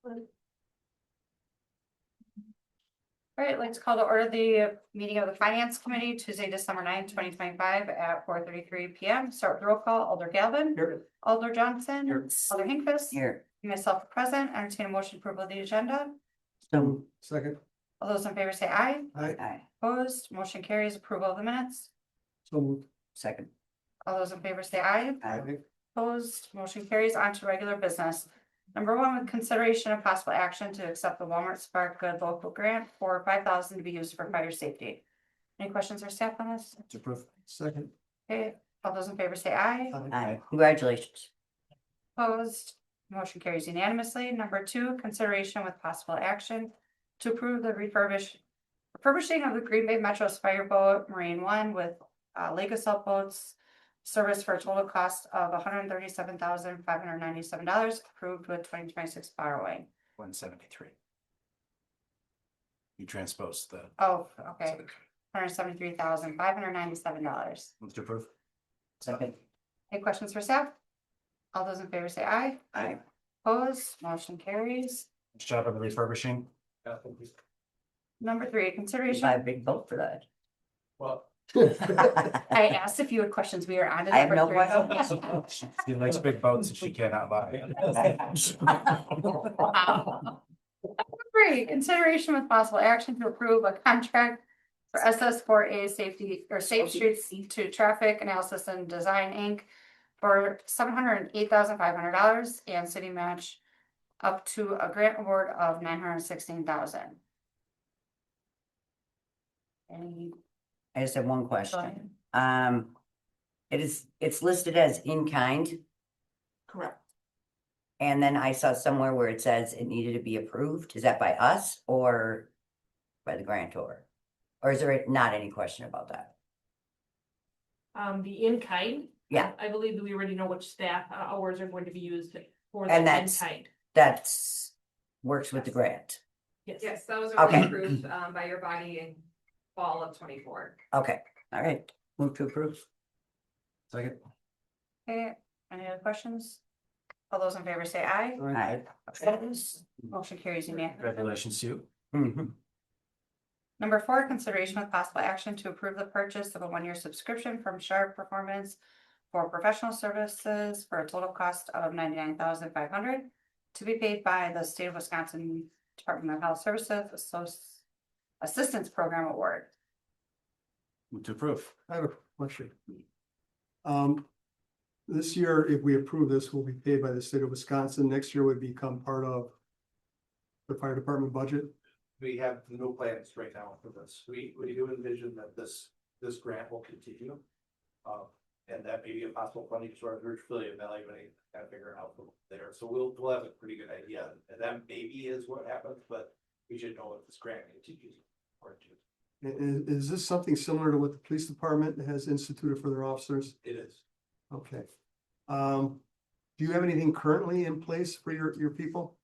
All right, let's call to order the meeting of the Finance Committee Tuesday, December 9th, 2025 at 4:33 PM. Start with roll call. Alder Galvin. Here. Alder Johnson. Here. Alder Hinkfist. Here. Myself present. Entertain a motion approval of the agenda. So, Second. All those in favor say aye. aye, Opposed, motion carries. Approval of the minutes. So moved. second, All those in favor say aye. aye, Opposed, motion carries on to regular business. Number one, with consideration of possible action to accept the Walmart Spark Good local grant for $5,000 to be used for fire safety. Any questions or staff on this? To approve. Second. Okay, all those in favor say aye. aye, congratulations. Opposed, motion carries unanimously. Number two, consideration with possible action to approve the refurbishing of the Green Bay Metro's fireboat Marine One with Lake Assault boats service for a total cost of $137,597, approved with 2026 borrowing. 173. You transposed the. Oh, okay, $173,597. Move to approve. Second, Any questions for staff? All those in favor say aye. aye, Opposed, motion carries. Nice job on the refurbishing. Number three, consideration. buy a big boat for that. Well. I asked if you had questions. We are on to I have number no three. questions. She likes big boats and she cannot buy. Wow. Three, consideration with possible action to approve a contract for SS4A safety or Safe Streets to Traffic Analysis and Design Inc. for $708,500 and city match up to a grant award of $916,000. Any? I just have one question. It's listed as in kind, Correct. and then I saw somewhere where it says it needed to be approved. Is that by us or by the grantor? Or is there not any question about that? The in-kind. Yeah. I believe that we already know which staff hours are going to be used for And the that's- in-kind. That's works with the grant. Yes, that was already Okay. approved by your body in fall of 24. Okay, all right, move to approve. Second. Okay, any other questions? All those in favor say aye. Aye. Opposed, motion carries unanimously. Congratulations to you. Mhm. Number four, consideration with possible action to approve the purchase of a one-year subscription from Sharp Performance for professional services for a total cost of $99,500 to be paid by the State of Wisconsin Department of Health Services Assistance Program Award. Move to approve. I have a question. This year, if we approve this, will be paid by the state of Wisconsin. Next year would become part of the fire department budget. We have no plans right now for this. We do envision that this grant will continue. And that may be a possible funding source. We're really evaluating, kind of figuring out from there. So we'll have a pretty good idea. And that maybe is what happens, but we should know if this grant continues. Is this something similar to what the police department has instituted for their officers? It is. Okay. Do you have anything currently in place for your people?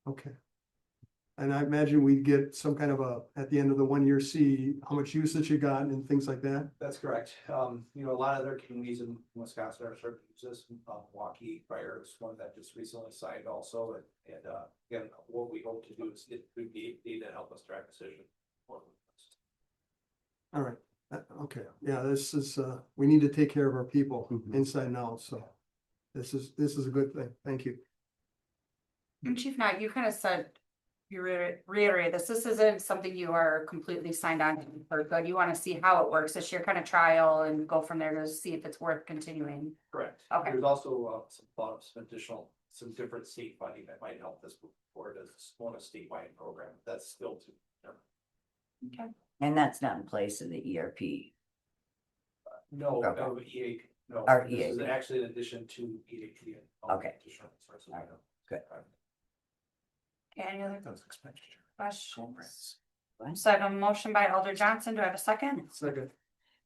Okay. And I imagine we'd get some kind of at the end of the 1 year, see how much usage you got and things like that. That's correct. A lot of their communities in Wisconsin are starting to use this. Milwaukee Fire is one that just recently signed also. And again, what we hope to do is get through DAP to help us track decision. All right, okay, yeah, this is, we need to take care of our people Mhm. inside and out, so. This is a good thing, thank you. And Chief Knight, you kind of said, you reiterate this isn't something you are completely signed on for good. You want to see how it works this year, kind of trial and go from there to see if it's worth continuing. Correct. Okay. There's also some thought of some different state funding that might help this before it is on a statewide program. That's still to. Okay. And that's not in place of the ERP. No, Okay. no, EA, no. Or This is EAP. actually in addition to EAP. Okay. Good. Any other That was expenditure. questions? So I have a motion by Alder Johnson. Do I have a second? Second.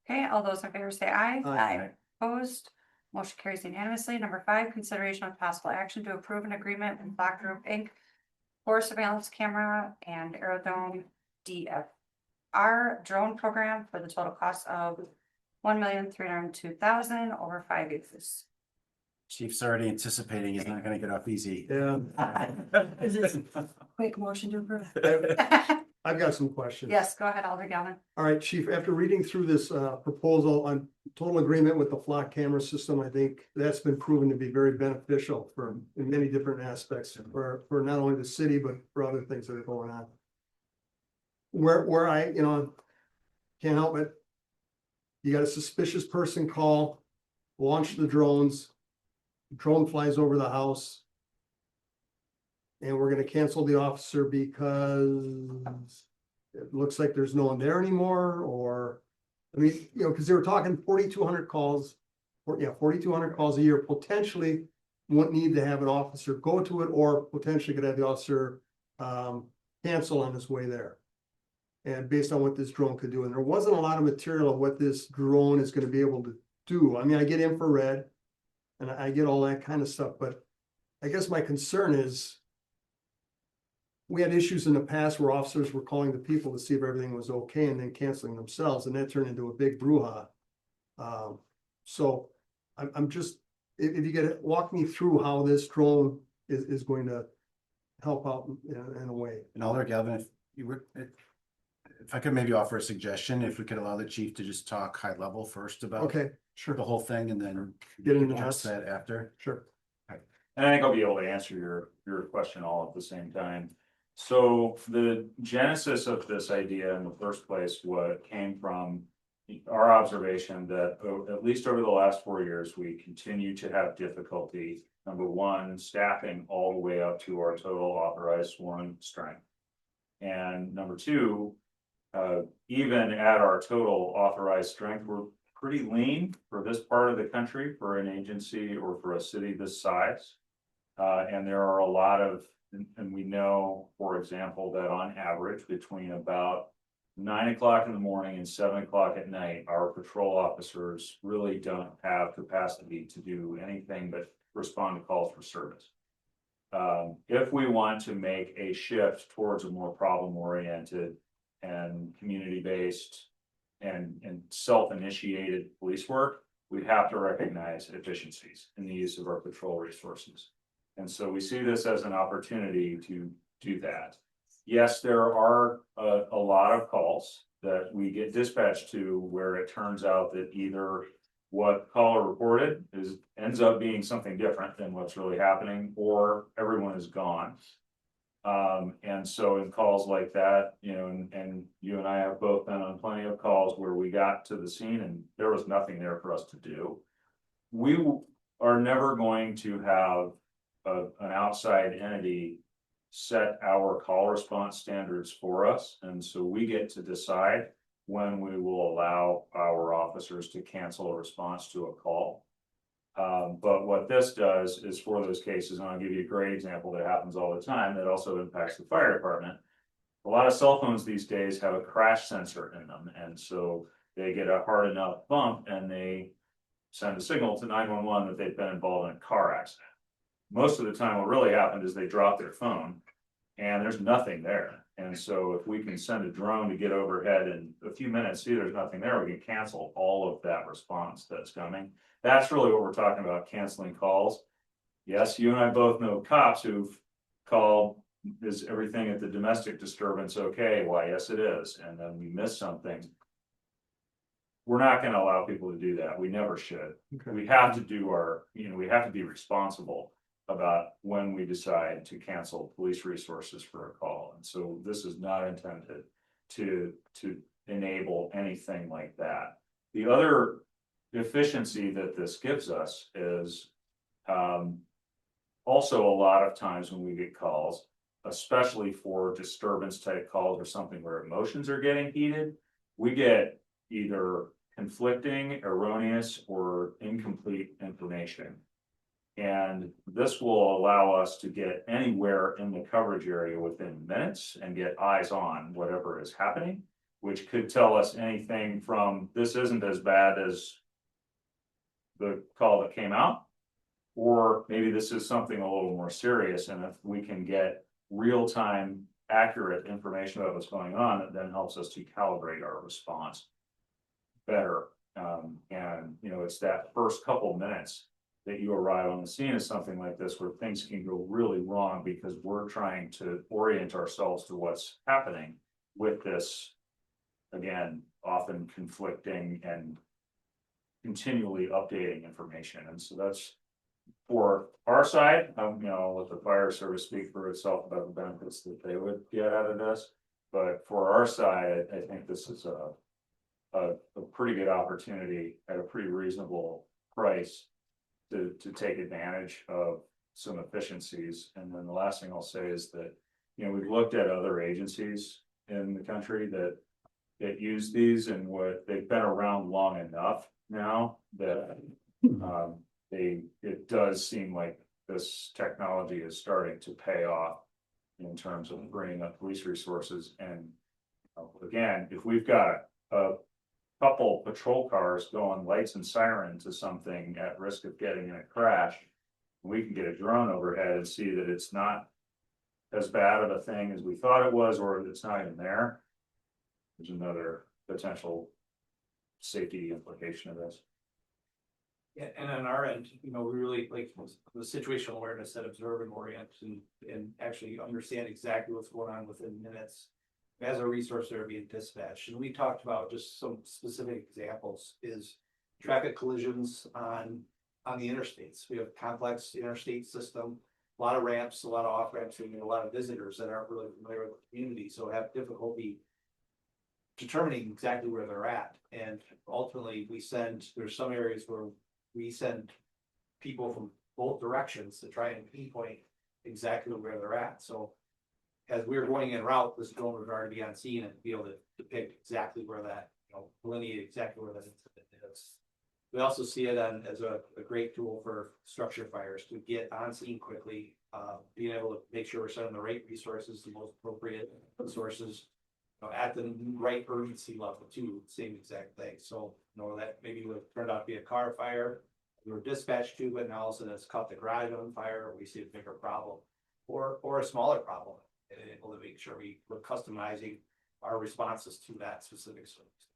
Okay, all those in favor say aye. Aye. Opposed, motion carries unanimously. Number five, consideration of possible action to approve an agreement with Black Group Inc. for surveillance camera and Aerodome DFR drone program for the total cost of $1,302,000 over 5 years. Chief's already anticipating he's not gonna get off easy. Yeah, Quick motion to approve. I've got some questions. Yes, go ahead, Alder Galvin. All right, Chief, after reading through this proposal on total agreement with the flock camera system, I think that's been proven to be very beneficial for in many different aspects for not only the city, but for other things that are going on. Where I, can't help it. You got a suspicious person call, launch the drones, drone flies over the house. And we're gonna cancel the officer because it looks like there's no one there anymore, or, I mean, because they were talking 4,200 calls. 4,200 calls a year, potentially won't need to have an officer go to it, or potentially could have the officer cancel on his way there. And based on what this drone could do, and there wasn't a lot of material of what this drone is gonna be able to do. I mean, I get infrared and I get all that kind of stuff, but I guess my concern is we had issues in the past where officers were calling the people to see if everything was okay and then canceling themselves, and that turned into a big brouhaha. So I'm just, if you could walk me through how this drone is going to help out in a way. And Alder Galvin, if I could maybe offer a suggestion, if we could allow the chief to just talk high level first about Okay, sure, the whole thing and then Get into address that. that after. sure. And I think I'll be able to answer your question all at the same time. So the genesis of this idea in the first place, what came from our observation that at least over the last 4 years, we continue to have difficulty. Number one, staffing all the way up to our total authorized sworn strength. And number two, even at our total authorized strength, we're pretty lean for this part of the country, for an agency or for a city this size. And there are a lot of, and we know, for example, that on average between about 9 o'clock in the morning and 7 o'clock at night, our patrol officers really don't have capacity to do anything but respond to calls for service. If we want to make a shift towards a more problem-oriented and community-based and self-initiated police work, we have to recognize efficiencies in the use of our patrol resources. And so we see this as an opportunity to do that. Yes, there are a lot of calls that we get dispatched to where it turns out that either what caller reported ends up being something different than what's really happening, or everyone is gone. And so in calls like that, and you and I have both been on plenty of calls where we got to the scene and there was nothing there for us to do. We are never going to have an outside entity set our call response standards for us. And so we get to decide when we will allow our officers to cancel a response to a call. But what this does is for those cases, and I'll give you a great example that happens all the time that also impacts the fire department. A lot of cell phones these days have a crash sensor in them. And so they get a hard enough bump and they send a signal to 911 that they've been involved in a car accident. Most of the time, what really happened is they dropped their phone and there's nothing there. And so if we can send a drone to get overhead in a few minutes, see there's nothing there, we can cancel all of that response that's coming. That's really what we're talking about, canceling calls. Yes, you and I both know cops who've called, is everything at the domestic disturbance okay? Why, yes, it is. And then we miss something. We're not going to allow people to do that. We never should. Okay. We have to do we have to be responsible about when we decide to cancel police resources for a call. And so this is not intended to enable anything like that. The other efficiency that this gives us is also a lot of times when we get calls, especially for disturbance type calls or something where emotions are getting heated, we get either conflicting, erroneous, or incomplete information. And this will allow us to get anywhere in the coverage area within minutes and get eyes on whatever is happening, which could tell us anything from this isn't as bad as the call that came out, or maybe this is something a little more serious. And if we can get real-time accurate information about what's going on, it then helps us to calibrate our response better. And it's that first couple minutes that you arrive on the scene of something like this where things can go really wrong because we're trying to orient ourselves to what's happening with this, again, often conflicting and continually updating information. And so that's for our side, I'll let the fire service speak for itself about the benefits that they would get out of this. But for our side, I think this is a pretty good opportunity at a pretty reasonable price to take advantage of some efficiencies. And then the last thing I'll say is that, we've looked at other agencies in the country that use these, and what they've been around long enough now that it does seem like this technology is starting to pay off in terms of bringing up police resources. And again, if we've got a couple patrol cars going lights and siren to something at risk of getting in a crash, we can get a drone overhead and see that it's not as bad of a thing as we thought it was, or it's not even there. There's another potential safety implication of this. Yeah, and on our end, we really like the situational awareness that observe and orient and actually understand exactly what's going on within minutes. As a resource that are being dispatched, and we talked about just some specific examples is traffic collisions on the interstates. We have a complex interstate system, a lot of ramps, a lot of off ramps, and a lot of visitors that aren't really familiar with the community, so have difficulty determining exactly where they're at. And ultimately, there's some areas where we send people from both directions to try and pinpoint exactly where they're at. So as we're going en route, this drone would already be on scene and be able to depict exactly where that, delineate exactly where that incident is. We also see it as a great tool for structure fires to get on scene quickly, being able to make sure we're sending the right resources, the most appropriate sources, at the right urgency level too, same exact thing. So, that maybe would have turned out to be a car fire, we were dispatched to, but now all of a sudden it's caught the garage on fire, or we see a bigger problem, or a smaller problem. And able to make sure we're customizing our responses to that specific service.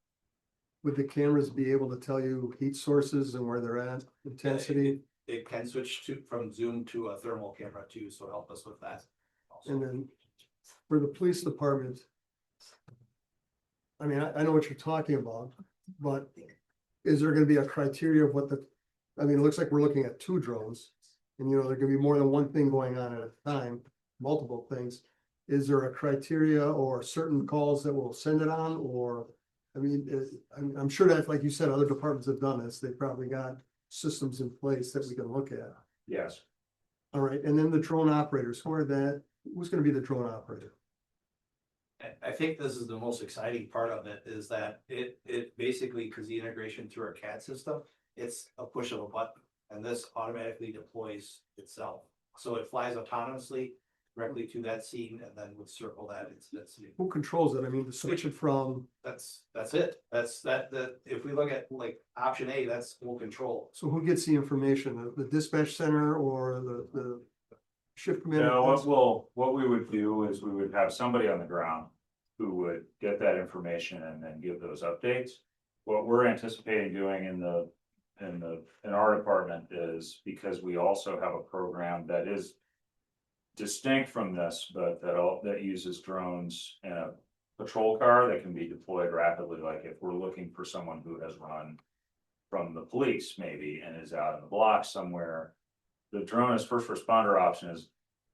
Would the cameras be able to tell you heat sources and where they're at, intensity? It can switch from zoom to a thermal camera too, so help us with that. also. And then for the police department, I mean, I know what you're talking about, but is there gonna be a criteria of what it looks like we're looking at 2 drones. And there can be more than one thing going on at a time, multiple things. Is there a criteria or certain calls that will send it on, or, I'm sure that, like you said, other departments have done this, they probably got systems in place that we can look at. Yes. All right, and then the drone operators, who's gonna be the drone operator? I think this is the most exciting part of it, is that it basically, because the integration through our CAD system, it's a push of a button, and this automatically deploys itself. So it flies autonomously directly to that scene and then would circle that incident scene. Who controls it? To switch it from, That's it. If we look at like option A, that's full control. so who gets the information, the dispatch center or the shift commander? No, what we would do is we would have somebody on the ground who would get that information and then give those updates. What we're anticipating doing in our department is, because we also have a program that is distinct from this, but that uses drones in a patrol car that can be deployed rapidly. Like if we're looking for someone who has run from the police maybe and is out in the block somewhere, the drone as first responder option is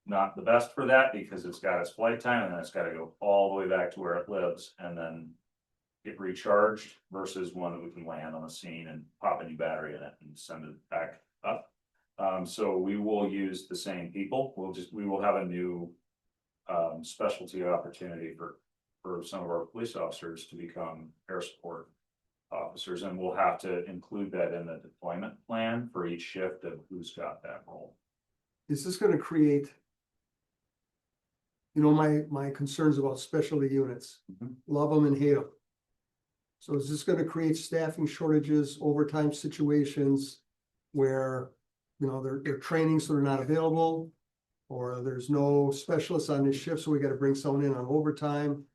not the best for that, because it's got its flight time and then it's got to go all the way back to where it lives and then get recharged, versus one that we can land on the scene and pop a new battery in it and send it back up. So we will use the same people. We will have a new specialty opportunity for some of our police officers to become air support officers, and we'll have to include that in the deployment plan for each shift of who's got that role. Is this gonna create? My concerns about specialty units, Mhm. love them and hate them. So is this gonna create staffing shortages, overtime situations where, they're training, so they're not available? Or there's no specialists on this shift, so we gotta bring someone in on overtime?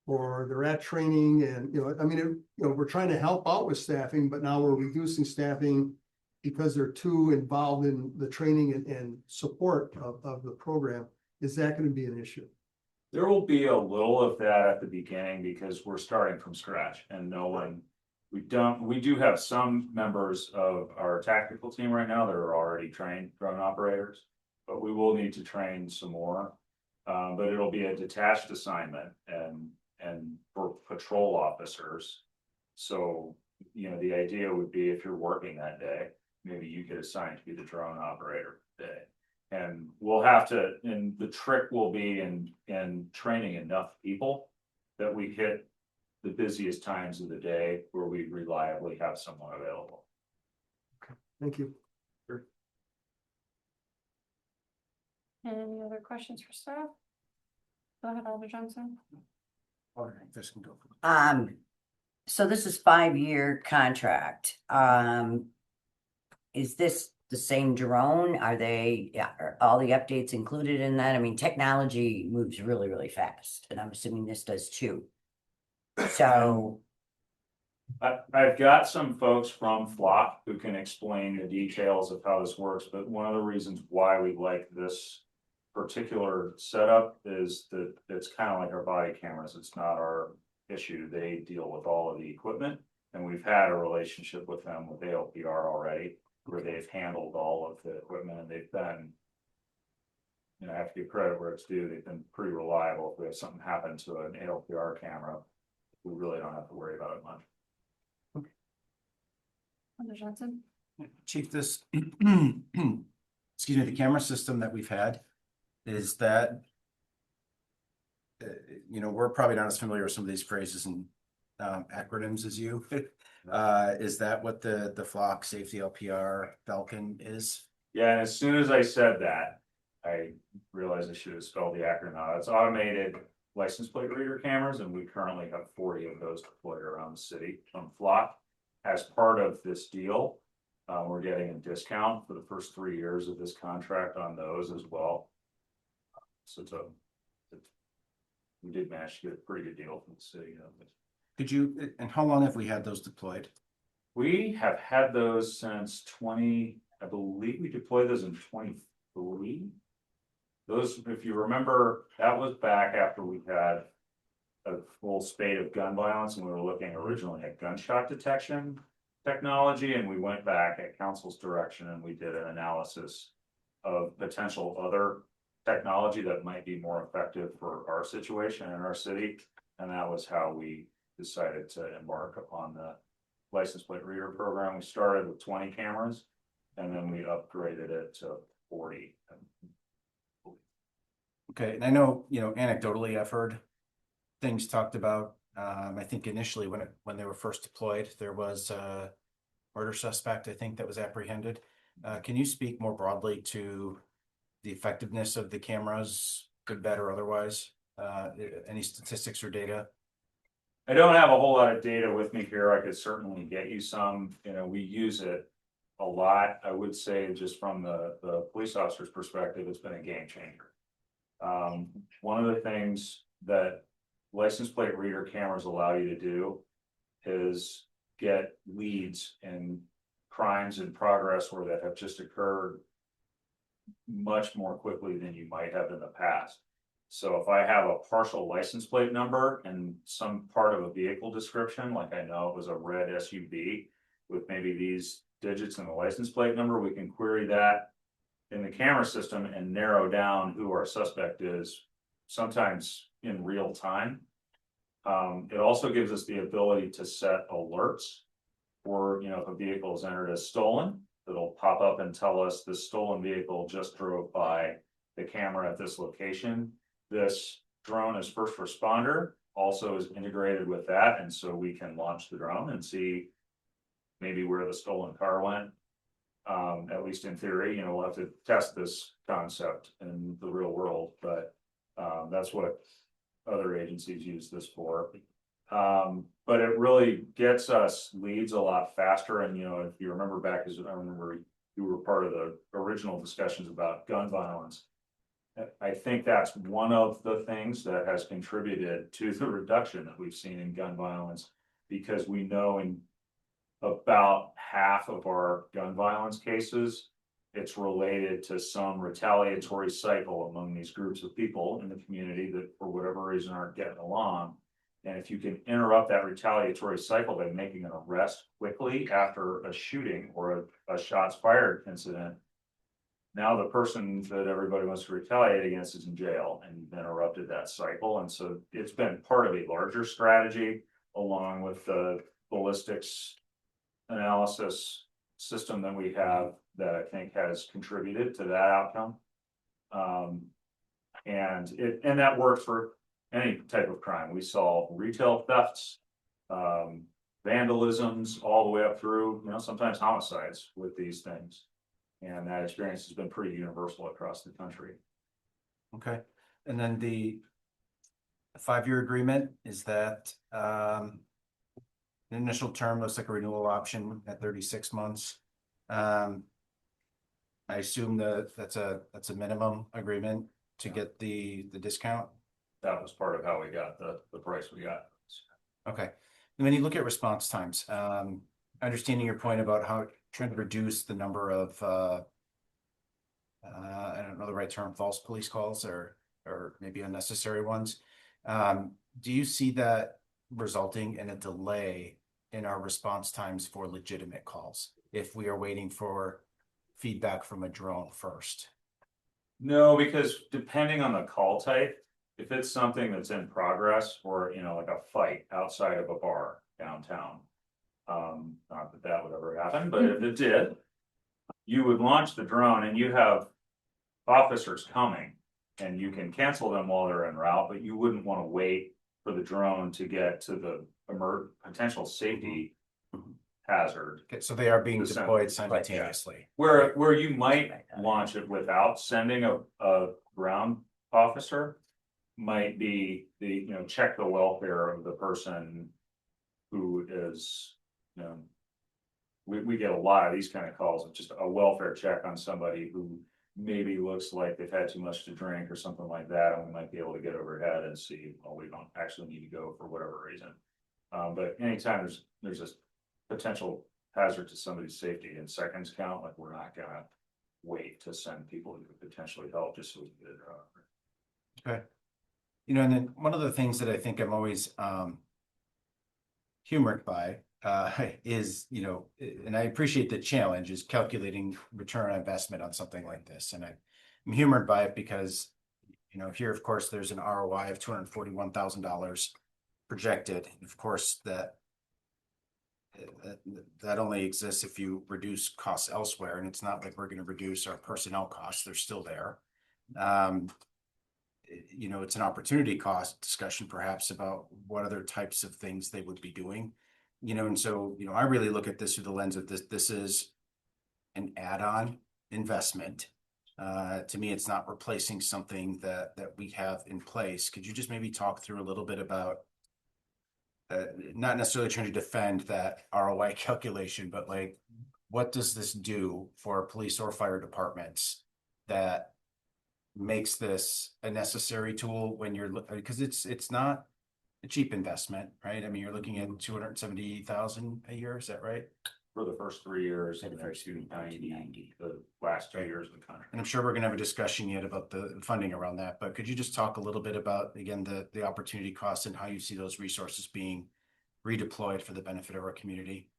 Or they're at training and, we're trying to help out with staffing, but now we're reducing staffing because they're too involved in the training and support of the program, is that gonna be an issue? There will be a little of that at the beginning because we're starting from scratch and no one. We do have some members of our tactical team right now that are already trained drone operators. But we will need to train some more. But it'll be a detached assignment and for patrol officers. So, you know, the idea would be if you're working that day, maybe you get assigned to be the drone operator today. And we'll have to, and the trick will be in training enough people that we hit the busiest times of the day where we reliably have someone available. Thank you. Any other questions for staff? Go ahead, Alder Johnson. All right, this can go. So this is 5-year contract. Is this the same drone? Are all the updates included in that? I mean, technology moves really, really fast, and I'm assuming this does too. So, I've got some folks from Flock who can explain the details of how this works, but one of the reasons why we like this particular setup is that it's kind of like our body cameras. It's not our issue. They deal with all of the equipment, and we've had a relationship with them with ALPR already, where they've handled all of the equipment, and they've been, you know, I have to give credit where it's due. They've been pretty reliable. If we have something happen to an ALPR camera, we really don't have to worry about it much. Alder Johnson. Chief, this, excuse me, the camera system that we've had, is that, you know, we're probably not as familiar with some of these phrases and acronyms as you. Is that what the Flock Safety LPR Falcon is? Yeah, and as soon as I said that, I realized I should have spelled the acronym out. It's automated license plate reader cameras, and we currently have 40 of those deployed around the city from Flock. As part of this deal, we're getting a discount for the first 3 years of this contract on those as well. So we did manage to get a pretty good deal from the city. Could you, and how long have we had those deployed? We have had those since I believe we deployed those in 23. Those, if you remember, that was back after we had a full spate of gun violence, and we were looking originally at gunshot detection technology, and we went back at council's direction and we did an analysis of potential other technology that might be more effective for our situation in our city, and that was how we decided to embark upon the license plate reader program. We started with 20 cameras, and then we upgraded it to 40. Okay, and I know, you know, anecdotally, I've heard things talked about. I think initially when they were first deployed, there was a murder suspect, I think, that was apprehended. Can you speak more broadly to the effectiveness of the cameras, good, bad, or otherwise? Any statistics or data? I don't have a whole lot of data with me here. I could certainly get you some. You know, we use it a lot. I would say just from the police officer's perspective, it's been a game changer. One of the things that license plate reader cameras allow you to do is get leads in crimes in progress or that have just occurred much more quickly than you might have in the past. So if I have a partial license plate number and some part of a vehicle description, like I know it was a red SUV with maybe these digits in the license plate number, we can query that in the camera system and narrow down who our suspect is, sometimes in real time. It also gives us the ability to set alerts for, you know, if a vehicle is entered as stolen, it'll pop up and tell us the stolen vehicle just drove by the camera at this location. This drone as first responder also is integrated with that, and so we can launch the drone and see maybe where the stolen car went. At least in theory, you know, we'll have to test this concept in the real world, but that's what other agencies use this for. But it really gets us leads a lot faster. And, you know, if you remember back, as I remember you were part of the original discussions about gun violence. I think that's one of the things that has contributed to the reduction that we've seen in gun violence, because we know in about half of our gun violence cases, it's related to some retaliatory cycle among these groups of people in the community that for whatever reason aren't getting along. And if you can interrupt that retaliatory cycle by making an arrest quickly after a shooting or a shots fired incident, now the person that everybody wants to retaliate against is in jail, and you've interrupted that cycle. And so it's been part of a larger strategy along with the ballistics analysis system that we have that I think has contributed to that outcome. And that works for any type of crime. We saw retail thefts, vandalisms, all the way up through, sometimes homicides with these things. And that experience has been pretty universal across the country. Okay, and then the 5-year agreement, is that the initial term looks like a renewal option at 36 months. I assume that's a minimum agreement to get the discount. That was part of how we got the price we got. Okay, and when you look at response times, understanding your point about how trying to reduce the number of I don't know the right term, false police calls or maybe unnecessary ones. Do you see that resulting in a delay in our response times for legitimate calls if we are waiting for feedback from a drone first? No, because depending on the call type, if it's something that's in progress or, like a fight outside of a bar downtown, not that that would ever happen, but if it did, you would launch the drone and you have officers coming and you can cancel them while they're en route, but you wouldn't want to wait for the drone to get to the potential safety hazard. Okay, so they are being The deployed same. simultaneously. Where you might launch it without sending a ground officer might be check the welfare of the person who is, we get a lot of these kind of calls of just a welfare check on somebody who maybe looks like they've had too much to drink or something like that, and we might be able to get overhead and see, well, we don't actually need to go for whatever reason. But anytime there's a potential hazard to somebody's safety and seconds count, like we're not gonna wait to send people who could potentially help just so we can get it out. Okay. And then one of the things that I think I'm always humored by is, and I appreciate the challenge is calculating return on investment on something like this. And I'm humored by it because, here, of course, there's an ROI of $241,000 projected. And of course, that only exists if you reduce costs elsewhere. And it's not like we're going to reduce our personnel costs. They're still there. It's an opportunity cost discussion perhaps about what other types of things they would be doing, and so, I really look at this through the lens of this is an add-on investment. To me, it's not replacing something that we have in place. Could you just maybe talk through a little bit about not necessarily trying to defend that ROI calculation, but like, what does this do for police or fire departments that makes this a necessary tool when you're because it's not a cheap investment, right? I mean, you're looking at $270,000 a year, is that right? For the first 3 years and The then first 290 the last 2 years of the contract. And I'm sure we're gonna have a discussion yet about the funding around that, but could you just talk a little bit about, again, the opportunity costs and how you see those resources being redeployed for the benefit of our community?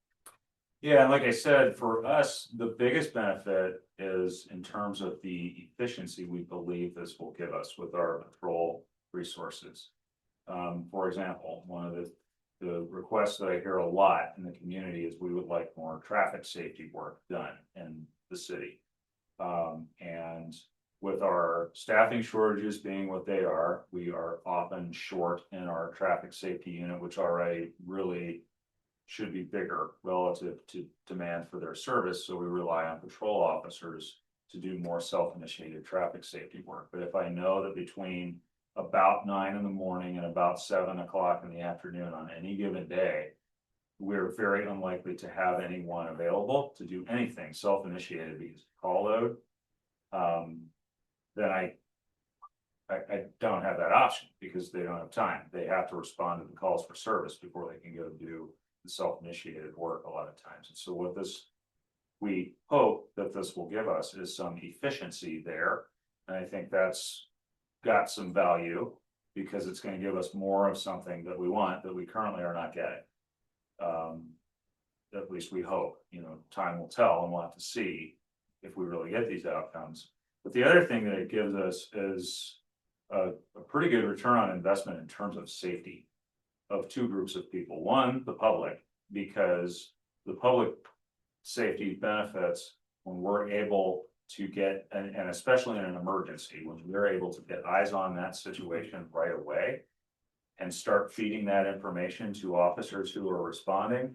Yeah, and like I said, for us, the biggest benefit is in terms of the efficiency we believe this will give us with our patrol resources. For example, one of the requests that I hear a lot in the community is we would like more traffic safety work done in the city. And with our staffing shortages being what they are, we are often short in our traffic safety unit, which already really should be bigger relative to demand for their service. So we rely on patrol officers to do more self-initiated traffic safety work. But if I know that between about 9 in the morning and about 7 o'clock in the afternoon on any given day, we're very unlikely to have anyone available to do anything self-initiated because of call load, then I don't have that option because they don't have time. They have to respond to the calls for service before they can go do self-initiated work a lot of times. And so what this, we hope that this will give us is some efficiency there. And I think that's got some value because it's gonna give us more of something that we want that we currently are not getting. At least we hope, time will tell and we'll have to see if we really get these outcomes. But the other thing that it gives us is a pretty good return on investment in terms of safety of two groups of people. One, the public, because the public safety benefits when we're able to get, and especially in an emergency, when we're able to get eyes on that situation right away and start feeding that information to officers who are responding.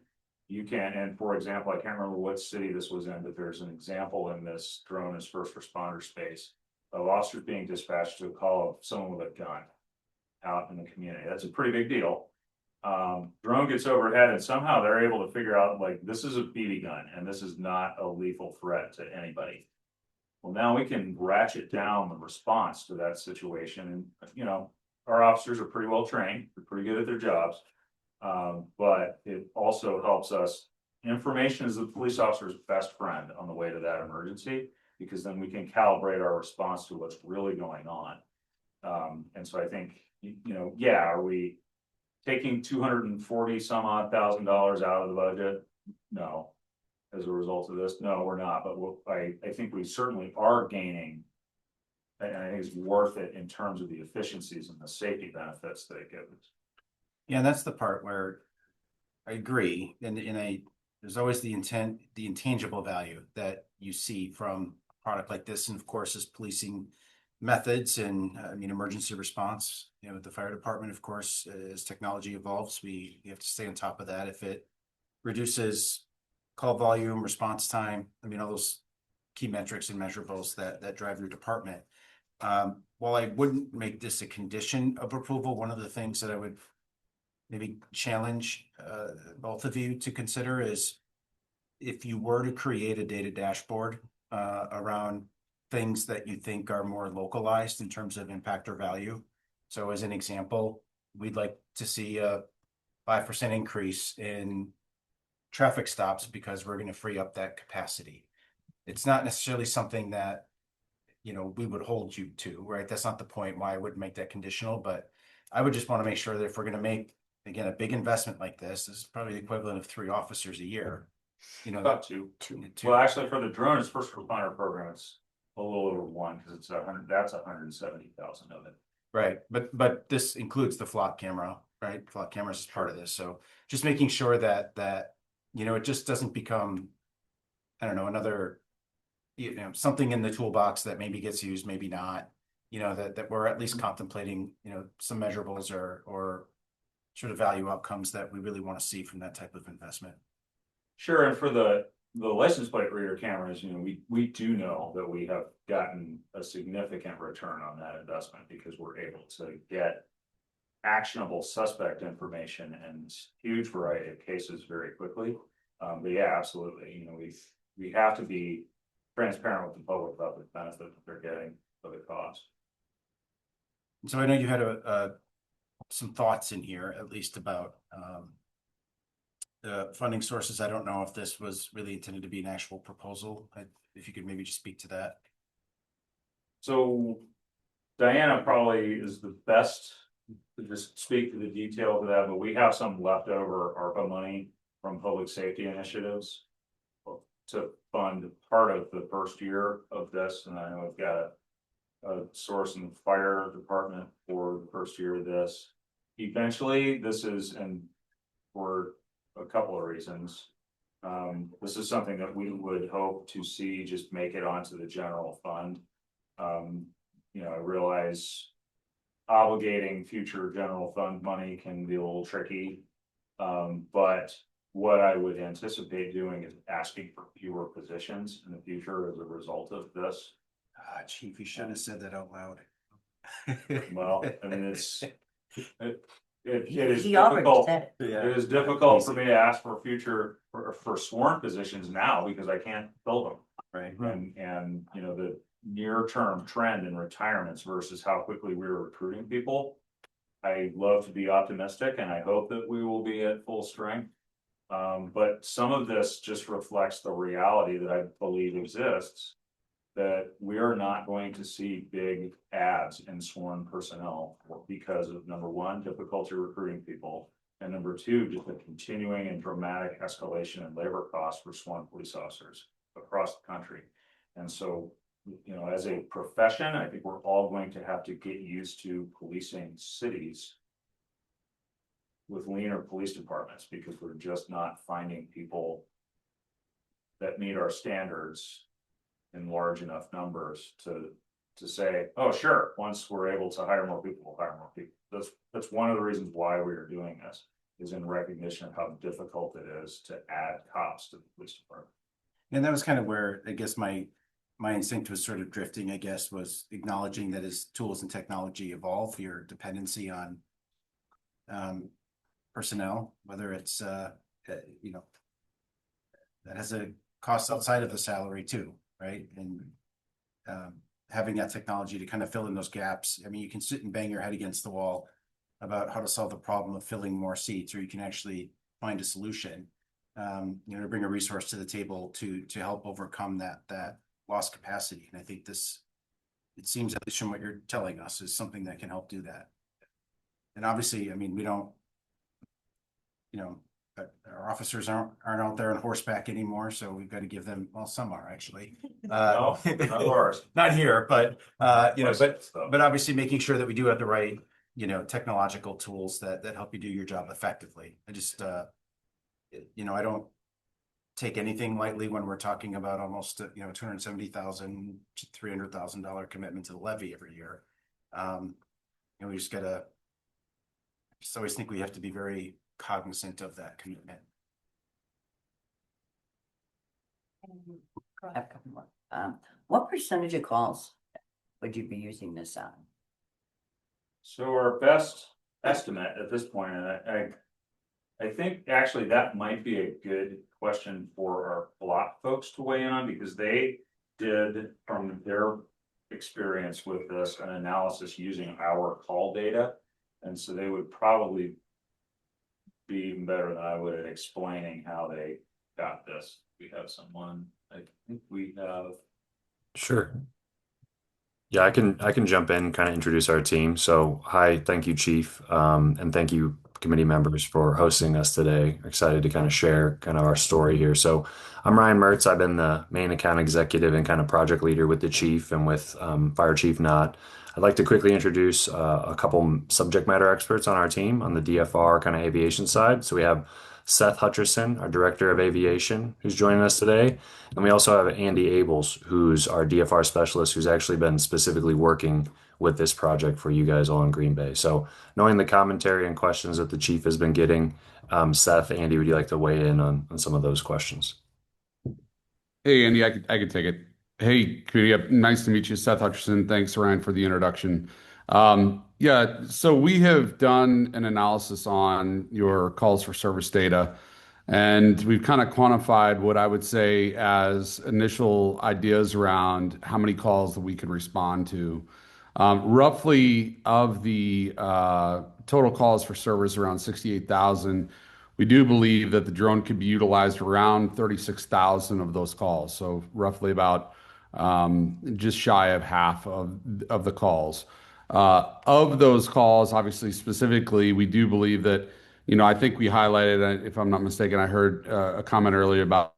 You can, and for example, I can't remember what city this was in, but there's an example in this drone as first responder space of officers being dispatched to a call of someone with a gun out in the community. That's a pretty big deal. Drone gets overhead and somehow they're able to figure out like, this is a BB gun and this is not a lethal threat to anybody. Well, now we can ratchet down the response to that situation and, our officers are pretty well trained, they're pretty good at their jobs. But it also helps us, information is the police officer's best friend on the way to that emergency, because then we can calibrate our response to what's really going on. And so I think, are we taking $240 some odd thousand out of the budget? No. As a result of this, no, we're not, but I think we certainly are gaining. And I think it's worth it in terms of the efficiencies and the safety benefits that it gives us. Yeah, that's the part where I agree, and there's always the intangible value that you see from a product like this, and of course, as policing methods and emergency response. The fire department, of course, as technology evolves, we have to stay on top of that. If it reduces call volume, response time, all those key metrics and measurables that drive your department. While I wouldn't make this a condition of approval, one of the things that I would maybe challenge both of you to consider is if you were to create a data dashboard around things that you think are more localized in terms of impact or value. So as an example, we'd like to see a 5% increase in traffic stops because we're going to free up that capacity. It's not necessarily something that we would hold you to, right? That's not the point why I would make that conditional, but I would just want to make sure that if we're going to make, again, a big investment like this is probably the equivalent of 3 officers a year. About two. Well, actually, for the drone, it's first responder program, it's a little over 1 because it's 100. That's 170,000 of it. Right, but this includes the flock camera, right? Flock cameras is part of this, so just making sure that it just doesn't become, I don't know, another something in the toolbox that maybe gets used, maybe not. That we're at least contemplating some measurables or sort of value outcomes that we really want to see from that type of investment. Sure, and for the license plate reader cameras, we do know that we have gotten a significant return on that investment because we're able to get actionable suspect information and huge variety of cases very quickly. But yeah, absolutely. We have to be transparent with the public about the benefit that they're getting for the cost. And so I know you had some thoughts in here, at least about the funding sources. I don't know if this was really intended to be an actual proposal. If you could maybe just speak to that. So Diana probably is the best to just speak to the details of that, but we have some leftover ARPA money from public safety initiatives to fund part of the first year of this. And I know we've got a source in the fire department for the first year of this. Eventually, this is, and for a couple of reasons, this is something that we would hope to see just make it onto the general fund. I realize obligating future general fund money can be a little tricky. But what I would anticipate doing is asking for fewer positions in the future as a result of this. Chief, you shouldn't have said that out loud. Well, it is He already difficult. said it. It is difficult for me to ask for future for sworn positions now because I can't fill them. Right. And the near term trend in retirements versus how quickly we're recruiting people. I love to be optimistic and I hope that we will be at full strength. But some of this just reflects the reality that I believe exists. That we are not going to see big ads in sworn personnel because of, number one, difficulty recruiting people. And number two, just a continuing and dramatic escalation in labor costs for sworn police officers across the country. And so, you know, as a profession, I think we're all going to have to get used to policing cities with leaner police departments, because we're just not finding people that meet our standards in large enough numbers to say, oh, sure, once we're able to hire more people, we'll hire more people. That's one of the reasons why we are doing this, is in recognition of how difficult it is to add cops to the police department. And that was kind of where I guess my instinct was sort of drifting, I guess, was acknowledging that as tools and technology evolve, your dependency on personnel, whether it's you know, that has a cost outside of the salary too, right? And having that technology to kind of fill in those gaps. I mean, you can sit and bang your head against the wall about how to solve the problem of filling more seats, or you can actually find a solution, you know, to bring a resource to the table to help overcome that lost capacity. And I think this, it seems, at least from what you're telling us, is something that can help do that. And obviously, I mean, we don't, you know, our officers aren't out there on horseback anymore, so we've got to give them, well, some are actually. No, not ours. Not here, but you know, License, but obviously making sure that we do have the right, you know, technological tools that help you do your job effectively. I just you know, I don't take anything lightly when we're talking about almost, you know, $270,000 to $300,000 commitment to the levy every year. And we just gotta, I just always think we have to be very cognizant of that commitment. I have a couple more. What percentage of calls would you be using this on? So our best estimate at this point, and I think actually that might be a good question for our block folks to weigh in on, because they did, from their experience with this, an analysis using our call data. And so they would probably be even better than I would at explaining how they got this. We have someone, I think we have. Sure. Yeah, I can jump in, kind of introduce our team. So hi, thank you, Chief. And thank you, committee members, for hosting us today. Excited to kind of share kind of our story here. So I'm Ryan Mertz. I've been the main account executive and kind of project leader with the chief and with Fire Chief Knott. I'd like to quickly introduce a couple subject matter experts on our team on the DFR kind of aviation side. So we have Seth Hutcherson, our Director of Aviation, who's joining us today. And we also have Andy Abels, who's our DFR specialist, who's actually been specifically working with this project for you guys all in Green Bay. So knowing the commentary and questions that the chief has been getting, Seth, Andy, would you like to weigh in on some of those questions? Hey, Andy, I could take it. Hey, community, nice to meet you. Seth Hutcherson. Thanks, Ryan, for the introduction. Yeah, so we have done an analysis on your calls for service data, and we've kind of quantified what I would say as initial ideas around how many calls that we could respond to. Roughly of the total calls for service, around 68,000, we do believe that the drone could be utilized around 36,000 of those calls. So roughly about just shy of half of the calls. Of those calls, obviously, specifically, we do believe that, you know, I think we highlighted, if I'm not mistaken, I heard a comment earlier about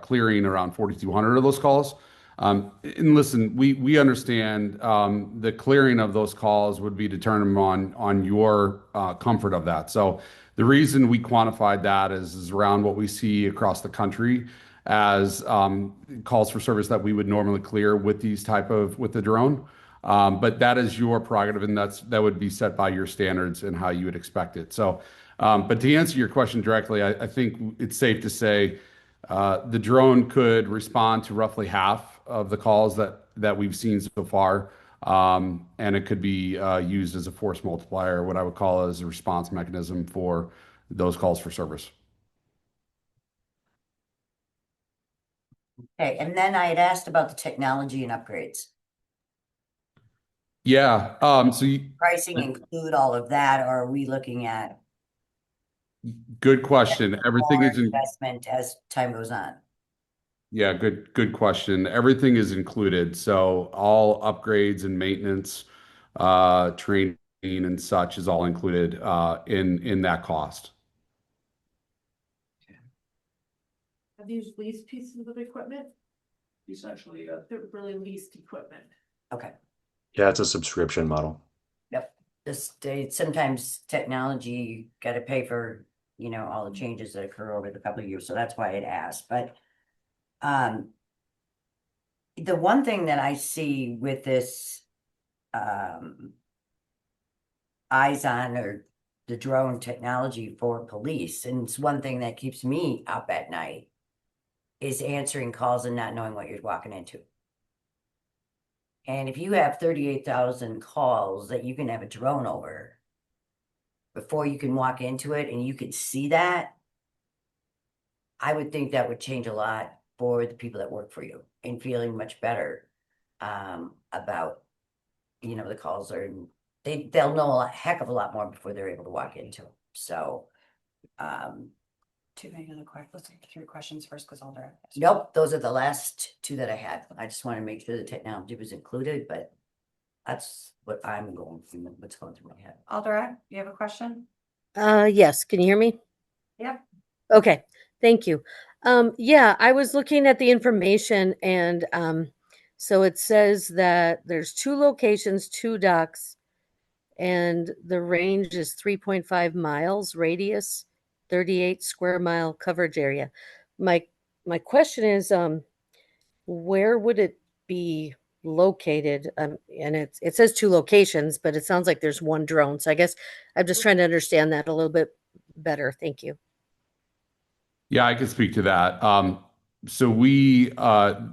clearing around 4,200 of those calls. And listen, we understand the clearing of those calls would be determined on your comfort of that. So the reason we quantified that is around what we see across the country as calls for service that we would normally clear with the drone. But that is your prerogative, and that would be set by your standards and how you would expect it. So, but to answer your question directly, I think it's safe to say the drone could respond to roughly half of the calls that we've seen so far, and it could be used as a force multiplier, what I would call as a response mechanism for those calls for service. Okay, and then I had asked about the technology and upgrades. Yeah. Pricing include all of that, or are we looking at Good question. Everything More is in, investment as time goes on. yeah, good question. Everything is included. So all upgrades and maintenance, training and such is all included in that cost. Are these leased pieces of equipment? Essentially, They're really leased equipment. Okay. Yeah, it's a subscription model. Yep. Sometimes technology, you gotta pay for, all the changes that occur over the couple of years. So that's why it asked. But the one thing that I see with this eyes on or the drone technology for police, and it's one thing that keeps me up at night, is answering calls and not knowing what you're walking into. And if you have 38,000 calls that you can have a drone over before you can walk into it and you can see that, I would think that would change a lot for the people that work for you and feeling much better about, the calls are, they'll know a heck of a lot more before they're able to walk into them. So, Too many other questions. Let's get through questions first because all they're. nope, those are the last two that I had. I just want to make sure the technology was included, but that's what I'm going through, what's going through my head. Alderette, you have a question? Yes, can you hear me? Yep. Okay, thank you. Yeah, I was looking at the information and so it says that there's 2 locations, 2 docks, and the range is 3.5 miles radius, 38 square mile coverage area. My question is, where would it be located? And it says 2 locations, but it sounds like there's 1 drone. So I guess I'm just trying to understand that a little bit better. Thank you. Yeah, I can speak to that. So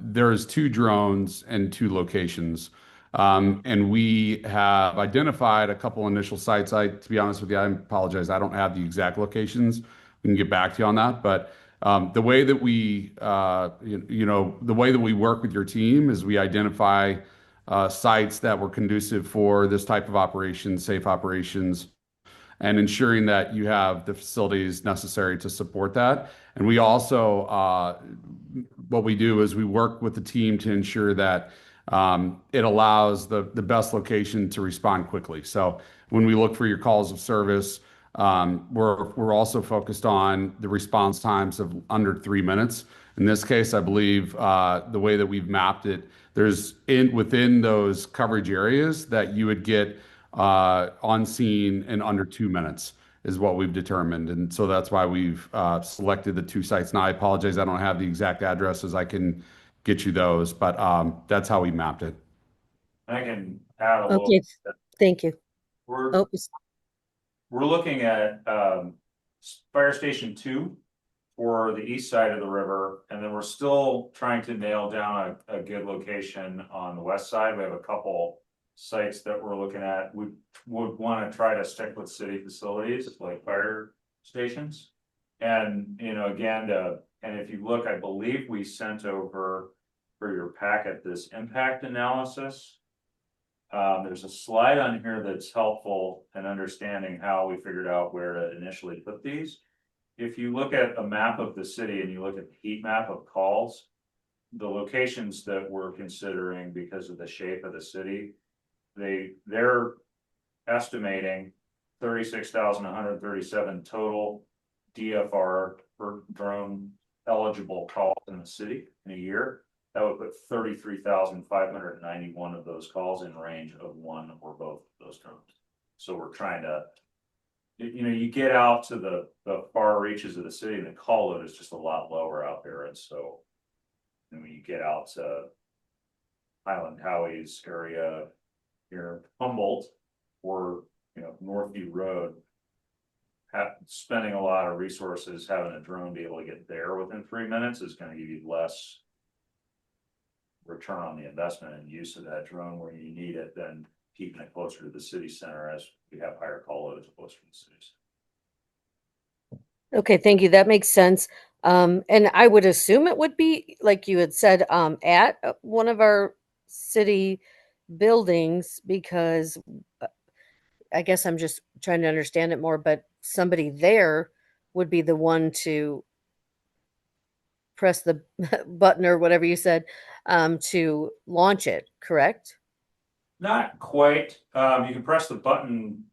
there's 2 drones and 2 locations. And we have identified a couple initial sites. To be honest with you, I apologize. I don't have the exact locations. We can get back to you on that. But the way that the way that we work with your team is we identify sites that were conducive for this type of operation, safe operations, and ensuring that you have the facilities necessary to support that. And we also, what we do is we work with the team to ensure that it allows the best location to respond quickly. So when we look for your calls of service, we're also focused on the response times of under 3 minutes. In this case, I believe the way that we've mapped it, within those coverage areas that you would get on scene in under 2 minutes is what we've determined. And so that's why we've selected the 2 sites. Now, I apologize, I don't have the exact addresses. I can get you those, but that's how we mapped it. I can add a little. Okay, thank you. We're Oh, looking at Fire Station 2 for the east side of the river, and then we're still trying to nail down a good location on the west side. We have a couple sites that we're looking at. We would want to try to stick with city facilities like fire stations. And, again, and if you look, I believe we sent over for your packet this impact analysis. There's a slide on here that's helpful in understanding how we figured out where to initially put these. If you look at a map of the city and you look at the heat map of calls, the locations that we're considering because of the shape of the city, they're estimating 36,137 total DFR for drone eligible calls in the city in a year. That would put 33,591 of those calls in range of one or both of those drones. So we're trying to, you get out to the far reaches of the city and the call load is just a lot lower out there. And so when you get out to Highland Howie's area, here Humboldt or Northview Road, spending a lot of resources having a drone be able to get there within 3 minutes is going to give you less return on the investment and use of that drone where you need it than keeping it closer to the city center as we have higher call loads closer to the cities. okay, thank you. That makes sense. And I would assume it would be, like you had said, at one of our city buildings, because I guess I'm just trying to understand it more, but somebody there would be the one to press the button or whatever you said to launch it, correct? Not quite. You can press the button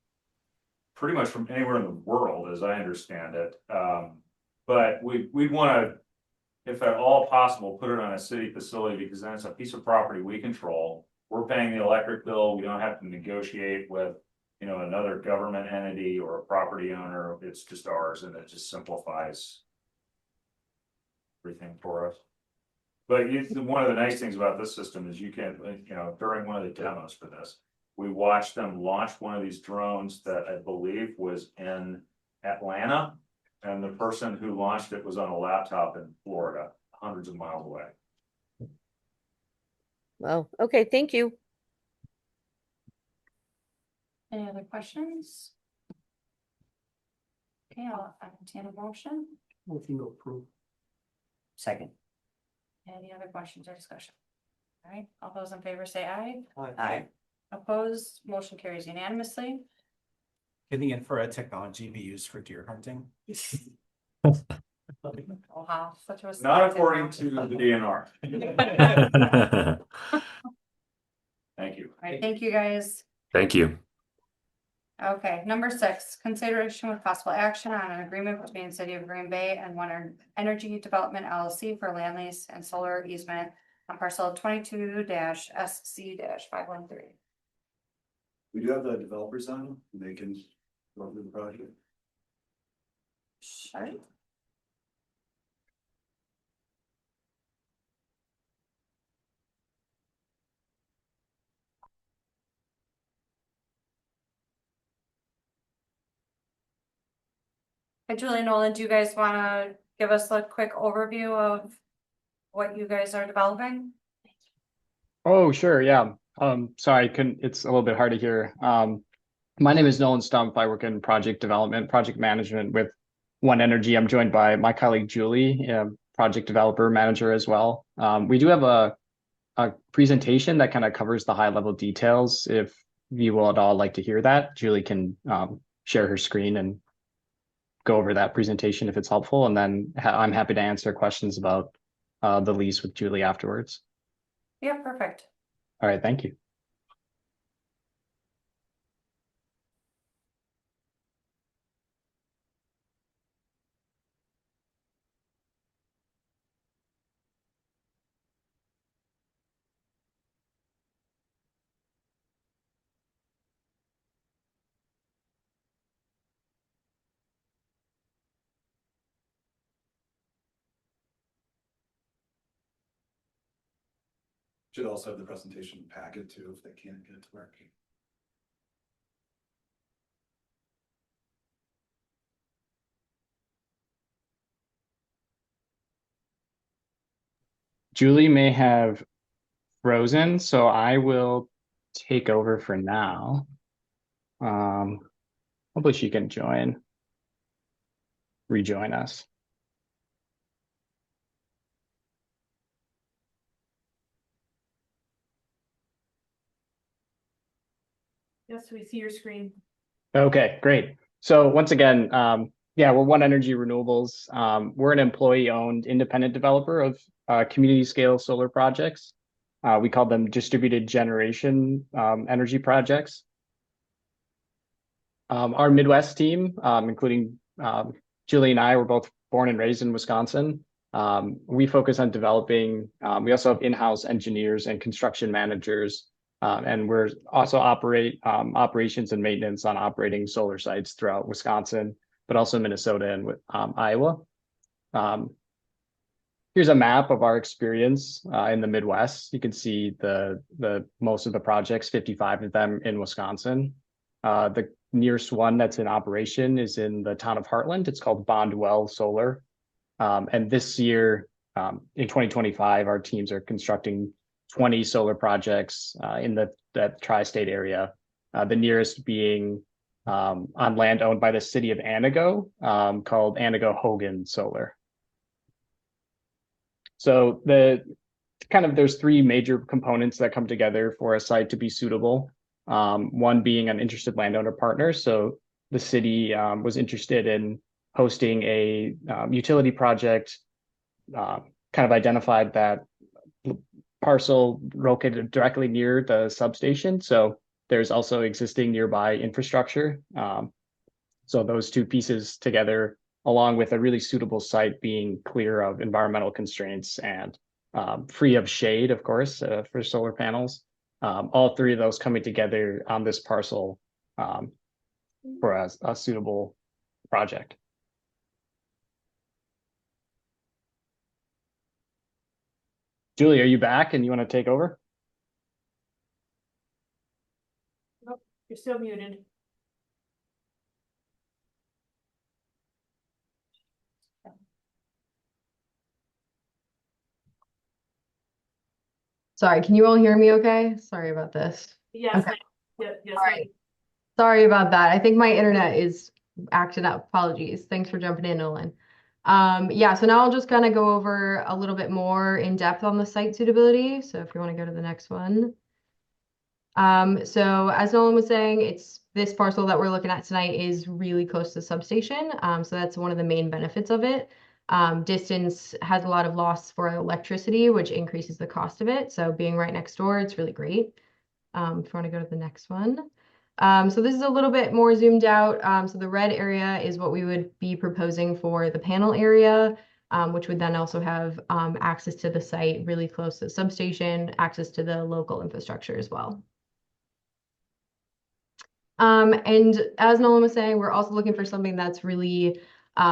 pretty much from anywhere in the world, as I understand it. But we'd want to, if at all possible, put it on a city facility, because then it's a piece of property we control. We're paying the electric bill. We don't have to negotiate with, you know, another government entity or a property owner. It's just ours, and it just simplifies everything for us. But one of the nice things about this system is you can, you know, during one of the demos for this, we watched them launch one of these drones that I believe was in Atlanta. And the person who launched it was on a laptop in Florida, hundreds of miles away. Well, okay, thank you. Any other questions? Okay, I'll entertain a motion. Motion to approve. Second. Any other questions or discussion? All right, all those in favor say aye. Aye. Opposed, motion carries unanimously. Can the infrared technology be used for deer hunting? Oh, wow, such a. Not according to the DNR. Thank you. All right, thank you, guys. Thank you. Okay, number 6, consideration with possible action on an agreement between the City of Green Bay and One Energy Development LLC for land lease and solar easement on parcel 22-SC-513. We do have the developers on, they can go through the project. Sure. Hey, Julie, Nolan, do you guys want to give us a quick overview of what you guys are developing? Oh, sure, yeah. Sorry, it's a little bit hard to hear. My name is Nolan Stump. I work in project development, project management with One Energy. I'm joined by my colleague Julie, project developer manager as well. We do have a presentation that kind of covers the high level details. If you will at all like to hear that, Julie can share her screen and go over that presentation if it's helpful. And then I'm happy to answer questions about the lease with Julie afterwards. Yeah, perfect. All right, thank you. Should also have the presentation packet too, if they can't get it to work. Julie may have frozen, so I will take over for now. Hopefully she can rejoin us. Yes, we see your screen. Okay, great. So once again, yeah, we're One Energy Renewables. We're an employee-owned independent developer of community scale solar projects. We call them distributed generation energy projects. Our Midwest team, including Julie and I, were both born and raised in Wisconsin. We focus on developing, we also have in-house engineers and construction managers, and we're also operations and maintenance on operating solar sites throughout Wisconsin, but also Minnesota and Iowa. Here's a map of our experience in the Midwest. You can see the most of the projects, 55 of them in Wisconsin. The nearest one that's in operation is in the town of Heartland. It's called Bondwell Solar. And this year, in 2025, our teams are constructing 20 solar projects in that tri-state area. The nearest being on land owned by the city of Anago, called Anago-Hogan Solar. So there's 3 major components that come together for a site to be suitable. One being an interested landowner partner. So the city was interested in hosting a utility project, kind of identified that parcel located directly near the substation. So there's also existing nearby infrastructure. So those two pieces together, along with a really suitable site being clear of environmental constraints and free of shade, of course, for solar panels. All three of those coming together on this parcel for a suitable project. Julie, are you back and you want to take over? Nope, you're still muted. Sorry, can you all hear me okay? Sorry about this. Yes, Okay. ma'am. Yes, All right. Sorry about that. I think my internet is acting up. Apologies. Thanks for jumping in, Nolan. Yeah, so now I'll just kind of go over a little bit more in depth on the site suitability. So if you want to go to the next one. So as Nolan was saying, it's this parcel that we're looking at tonight is really close to the substation. So that's one of the main benefits of it. Distance has a lot of loss for electricity, which increases the cost of it. So being right next door, it's really great. If you want to go to the next one. So this is a little bit more zoomed out. So the red area is what we would be proposing for the panel area, which would then also have access to the site really close to the substation, access to the local infrastructure as well. And as Nolan was saying, we're also looking for something that's really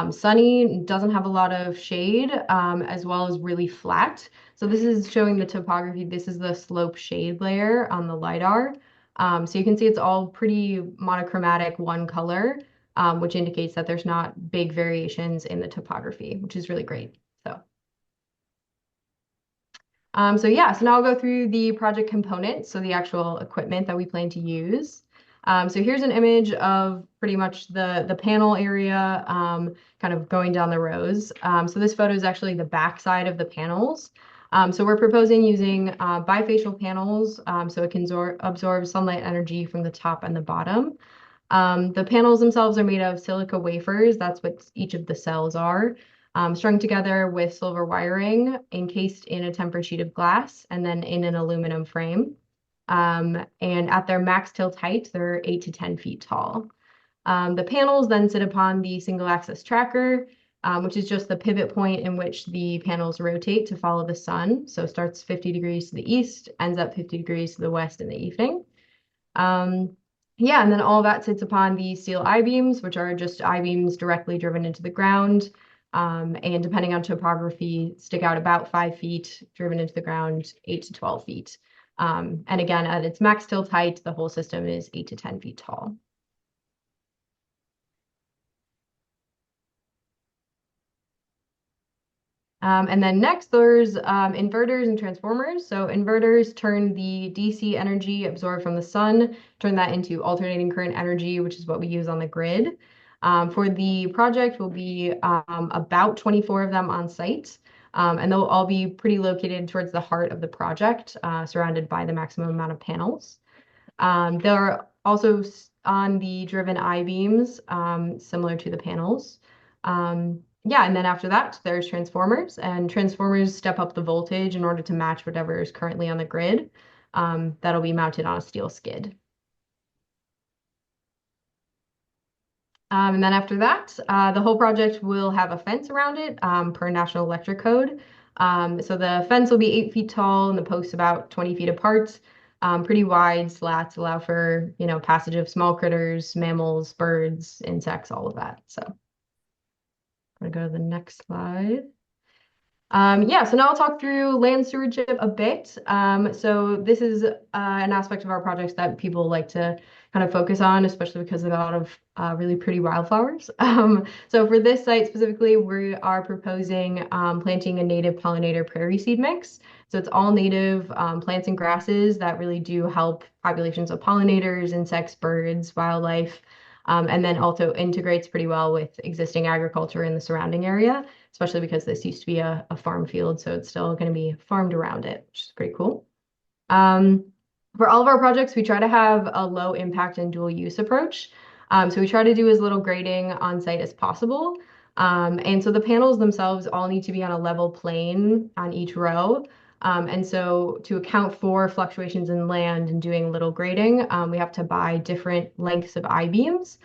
sunny, doesn't have a lot of shade, as well as really flat. So this is showing the topography. This is the slope shade layer on the LiDAR. So you can see it's all pretty monochromatic, one color, which indicates that there's not big variations in the topography, which is really great. So yeah, so now I'll go through the project components, so the actual equipment that we plan to use. So here's an image of pretty much the panel area, kind of going down the rows. So this photo is actually the back side of the panels. So we're proposing using bifacial panels, so it can absorb sunlight energy from the top and the bottom. The panels themselves are made of silica wafers. That's what each of the cells are, strung together with silver wiring, encased in a tempered sheet of glass, and then in an aluminum frame. And at their max tilt height, they're 8 to 10 feet tall. The panels then sit upon the single axis tracker, which is just the pivot point in which the panels rotate to follow the sun. So starts 50 degrees to the east, ends up 50 degrees to the west in the evening. Yeah, and then all that sits upon the steel I-beams, which are just I-beams directly driven into the ground. And depending on topography, stick out about 5 feet, driven into the ground 8 to 12 feet. And again, at its max tilt height, the whole system is 8 to 10 feet tall. And then next, there's inverters and transformers. So inverters turn the DC energy absorbed from the sun, turn that into alternating current energy, which is what we use on the grid. For the project, will be about 24 of them on site. And they'll all be pretty located towards the heart of the project, surrounded by the maximum amount of panels. They're also on the driven I-beams, similar to the panels. Yeah, and then after that, there's transformers, and transformers step up the voltage in order to match whatever is currently on the grid. That'll be mounted on a steel skid. And then after that, the whole project will have a fence around it per National Electric Code. So the fence will be 8 feet tall and the posts about 20 feet apart. Pretty wide slats allow for, passage of small critters, mammals, birds, insects, all of that. So I'm gonna go to the next slide. Yeah, so now I'll talk through land stewardship a bit. So this is an aspect of our projects that people like to kind of focus on, especially because of a lot of really pretty wildflowers. So for this site specifically, we are proposing planting a native pollinator prairie seed mix. So it's all native plants and grasses that really do help populations of pollinators, insects, birds, wildlife, and then also integrates pretty well with existing agriculture in the surrounding area, especially because this used to be a farm field, so it's still going to be farmed around it, which is pretty cool. For all of our projects, we try to have a low impact and dual use approach. So we try to do as little grading on site as possible. And so the panels themselves all need to be on a level plane on each row. And so to account for fluctuations in land and doing little grading, we have to buy different lengths of I-beams.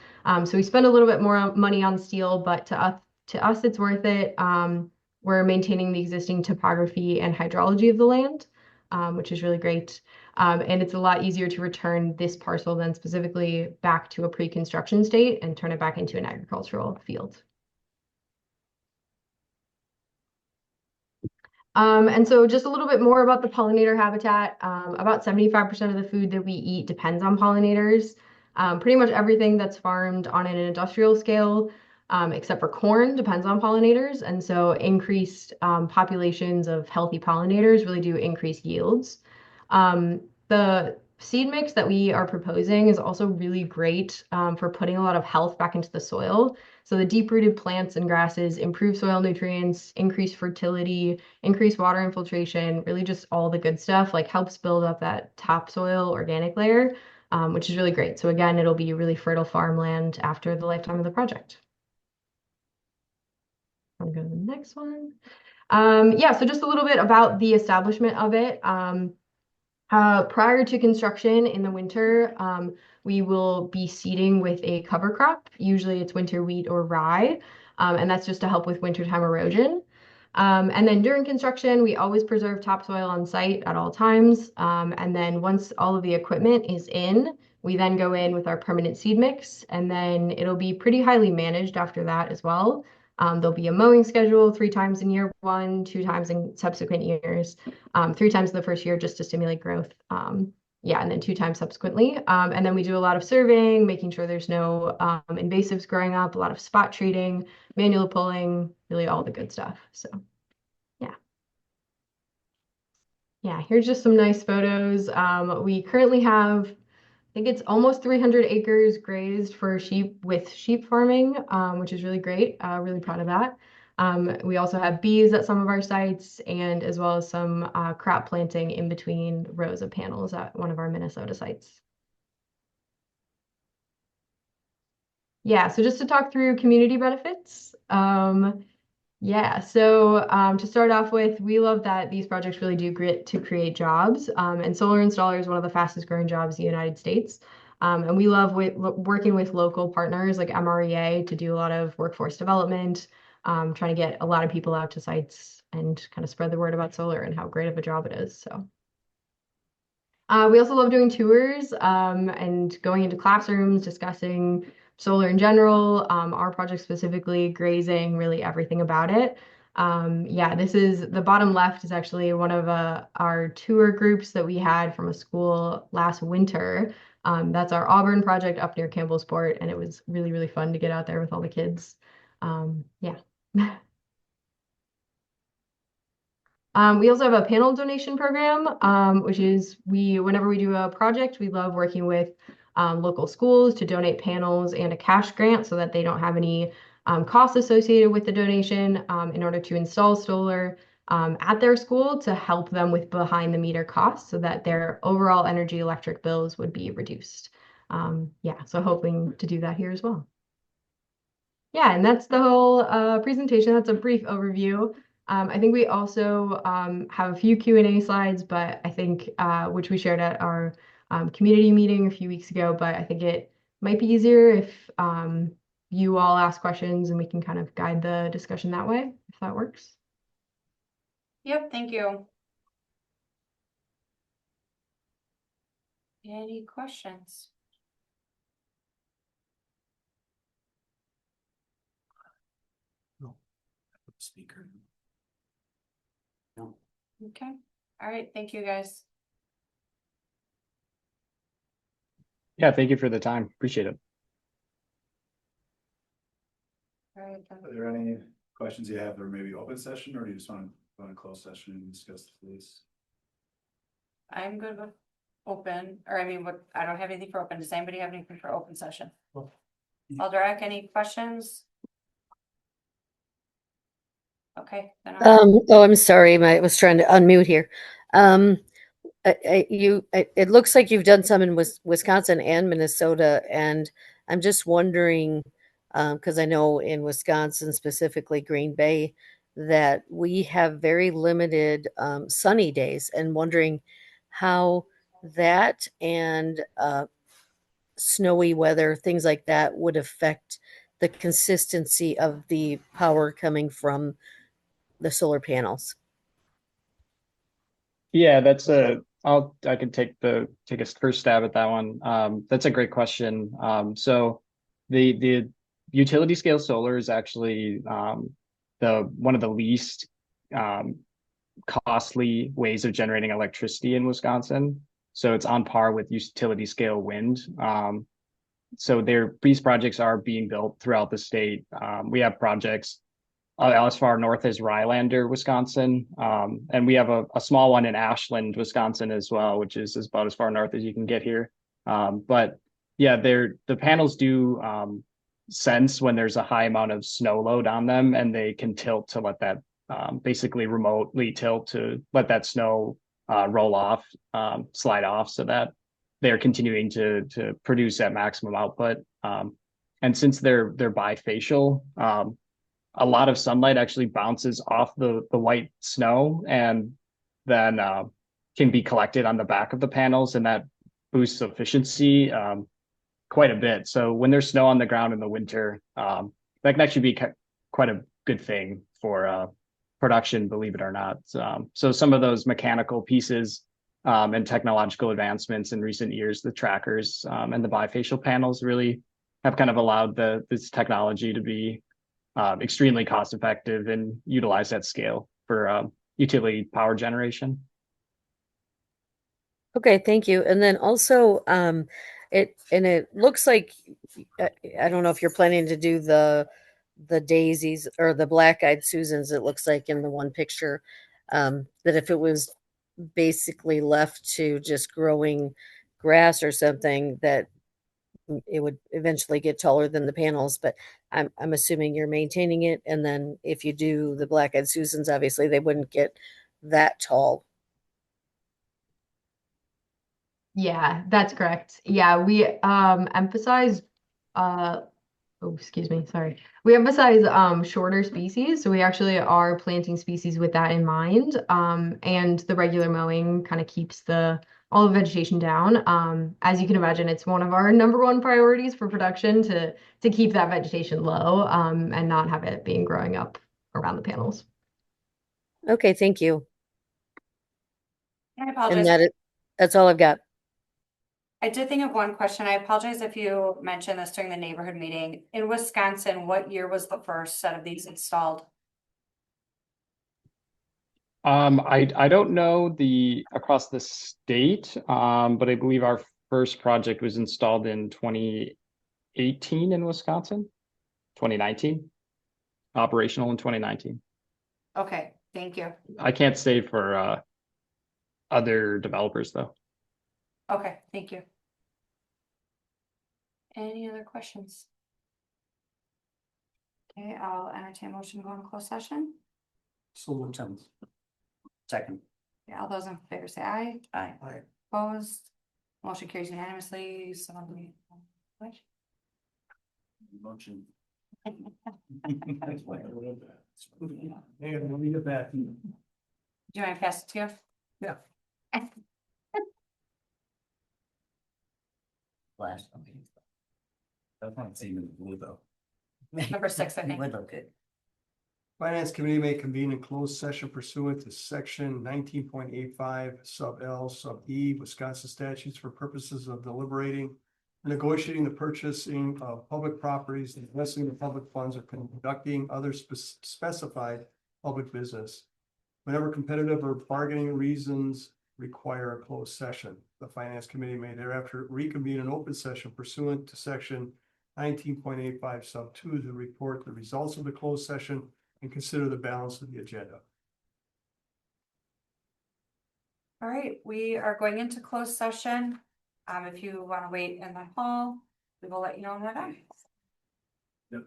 So we spend a little bit more money on steel, but to us, it's worth it. We're maintaining the existing topography and hydrology of the land, which is really great. And it's a lot easier to return this parcel than specifically back to a pre-construction state and turn it back into an agricultural field. And so just a little bit more about the pollinator habitat. About 75% of the food that we eat depends on pollinators. Pretty much everything that's farmed on an industrial scale, except for corn, depends on pollinators. And so increased populations of healthy pollinators really do increase yields. The seed mix that we are proposing is also really great for putting a lot of health back into the soil. So the deep-rooted plants and grasses improve soil nutrients, increase fertility, increase water infiltration, really just all the good stuff, like helps build up that topsoil organic layer, which is really great. So again, it'll be really fertile farmland after the lifetime of the project. I'll go to the next one. Yeah, so just a little bit about the establishment of it. Prior to construction in the winter, we will be seeding with a cover crop. Usually it's winter wheat or rye, and that's just to help with wintertime erosion. And then during construction, we always preserve topsoil on site at all times. And then once all of the equipment is in, we then go in with our permanent seed mix, and then it'll be pretty highly managed after that as well. There'll be a mowing schedule 3 times in year 1, 2 times in subsequent years, 3 times in the first year just to stimulate growth. Yeah, and then 2 times subsequently. And then we do a lot of surveying, making sure there's no invasives growing up, a lot of spot treating, manual pulling, really all the good stuff. So yeah. Yeah, here's just some nice photos. We currently have, I think it's almost 300 acres grazed for sheep with sheep farming, which is really great. Really proud of that. We also have bees at some of our sites, and as well as some crop planting in between rows of panels at one of our Minnesota sites. Yeah, so just to talk through community benefits. Yeah, so to start off with, we love that these projects really do grit to create jobs. And solar installer is one of the fastest growing jobs in the United States. And we love working with local partners like MREA to do a lot of workforce development, trying to get a lot of people out to sites and kind of spread the word about solar and how great of a job it is. So we also love doing tours and going into classrooms, discussing solar in general, our project specifically, grazing, really everything about it. Yeah, this is the bottom left is actually one of our tour groups that we had from a school last winter. That's our Auburn project up near Campbellsport, and it was really, really fun to get out there with all the kids. Yeah. We also have a panel donation program, which is whenever we do a project, we love working with local schools to donate panels and a cash grant so that they don't have any costs associated with the donation in order to install solar at their school to help them with behind the meter costs so that their overall energy electric bills would be reduced. Yeah, so hoping to do that here as well. Yeah, and that's the whole presentation. That's a brief overview. I think we also have a few Q&A slides, but I think which we shared at our community meeting a few weeks ago, but I think it might be easier if you all ask questions and we can kind of guide the discussion that way, if that works. Yep, thank you. Any questions? Speaker. Okay, all right, thank you guys. Yeah, thank you for the time. Appreciate it. All right, Are there any questions you have, or maybe open session, or do you just want to go in a closed session and discuss the police? I'm good with open, or I mean, I don't have anything for open. Does anybody have anything for open session? Alderac, any questions? Okay, then Oh, I'm sorry. I was trying to unmute here. It looks like you've done some in Wisconsin and Minnesota, and I'm just wondering, because I know in Wisconsin, specifically Green Bay, that we have very limited sunny days, and wondering how that and snowy weather, things like that, would affect the consistency of the power coming from the solar panels. Yeah, I can take a first stab at that one. That's a great question. So the utility scale solar is actually the one of the least um, costly ways of generating electricity in Wisconsin. So it's on par with utility scale wind. So these projects are being built throughout the state. We have projects as far north as Rylander, Wisconsin. And we have a small one in Ashland, Wisconsin as well, which is about as far north as you can get here. But yeah, the panels do sense when there's a high amount of snow load on them, and they can tilt to let that basically remotely tilt to let that snow roll off, slide off, so that they're continuing to produce at maximum output. And since they're bifacial, a lot of sunlight actually bounces off the white snow and then can be collected on the back of the panels, and that boosts efficiency quite a bit. So when there's snow on the ground in the winter, that can actually be quite a good thing for production, believe it or not. So some of those mechanical pieces and technological advancements in recent years, the trackers and the bifacial panels really have kind of allowed this technology to be extremely cost effective and utilized at scale for utility power generation. Okay, thank you. And then also, it looks like I don't know if you're planning to do the daisies or the black-eyed Susans. It looks like in the one picture, that if it was basically left to just growing grass or something, that it would eventually get taller than the panels. But I'm assuming you're maintaining it, and then if you do the black-eyed Susans, obviously they wouldn't get that tall. Yeah, that's correct. Yeah, we emphasize oh, excuse me, sorry. We emphasize shorter species, so we actually are planting species with that in mind. And the regular mowing kind of keeps all the vegetation down. As you can imagine, it's one of our #1 priorities for production to keep that vegetation low and not have it being growing up around the panels. Okay, thank you. I And apologize. that's all I've got. I did think of one question. I apologize if you mentioned this during the neighborhood meeting. In Wisconsin, what year was the first set of these installed? I don't know across the state, but I believe our first project was installed in 2018 in Wisconsin, 2019, operational in 2019. Okay, thank you. I can't say for other developers though. Okay, thank you. Any other questions? Okay, I'll entertain a motion to go into closed session. So, Second. Yeah, all those in favor say aye. Aye. Opposed? Motion carries unanimously. Someone wish? Motion. hey, let me get back. Do you want to pass it to you? Yeah. Last. That's not even blue though. Number 6, I think. Would look good. Finance Committee may convene in closed session pursuant to section 19.85 sub L sub E Wisconsin statutes for purposes of deliberating, negotiating the purchasing of public properties, investing the public funds, or conducting other specified public business. Whenever competitive or bargaining reasons require a closed session, the Finance Committee may thereafter reconvene an open session pursuant to section 19.85 sub 2 to report the results of the closed session and consider the balance of the agenda. All right, we are going into closed session. If you want to wait in the hall, we will let you know when we're done. Yep.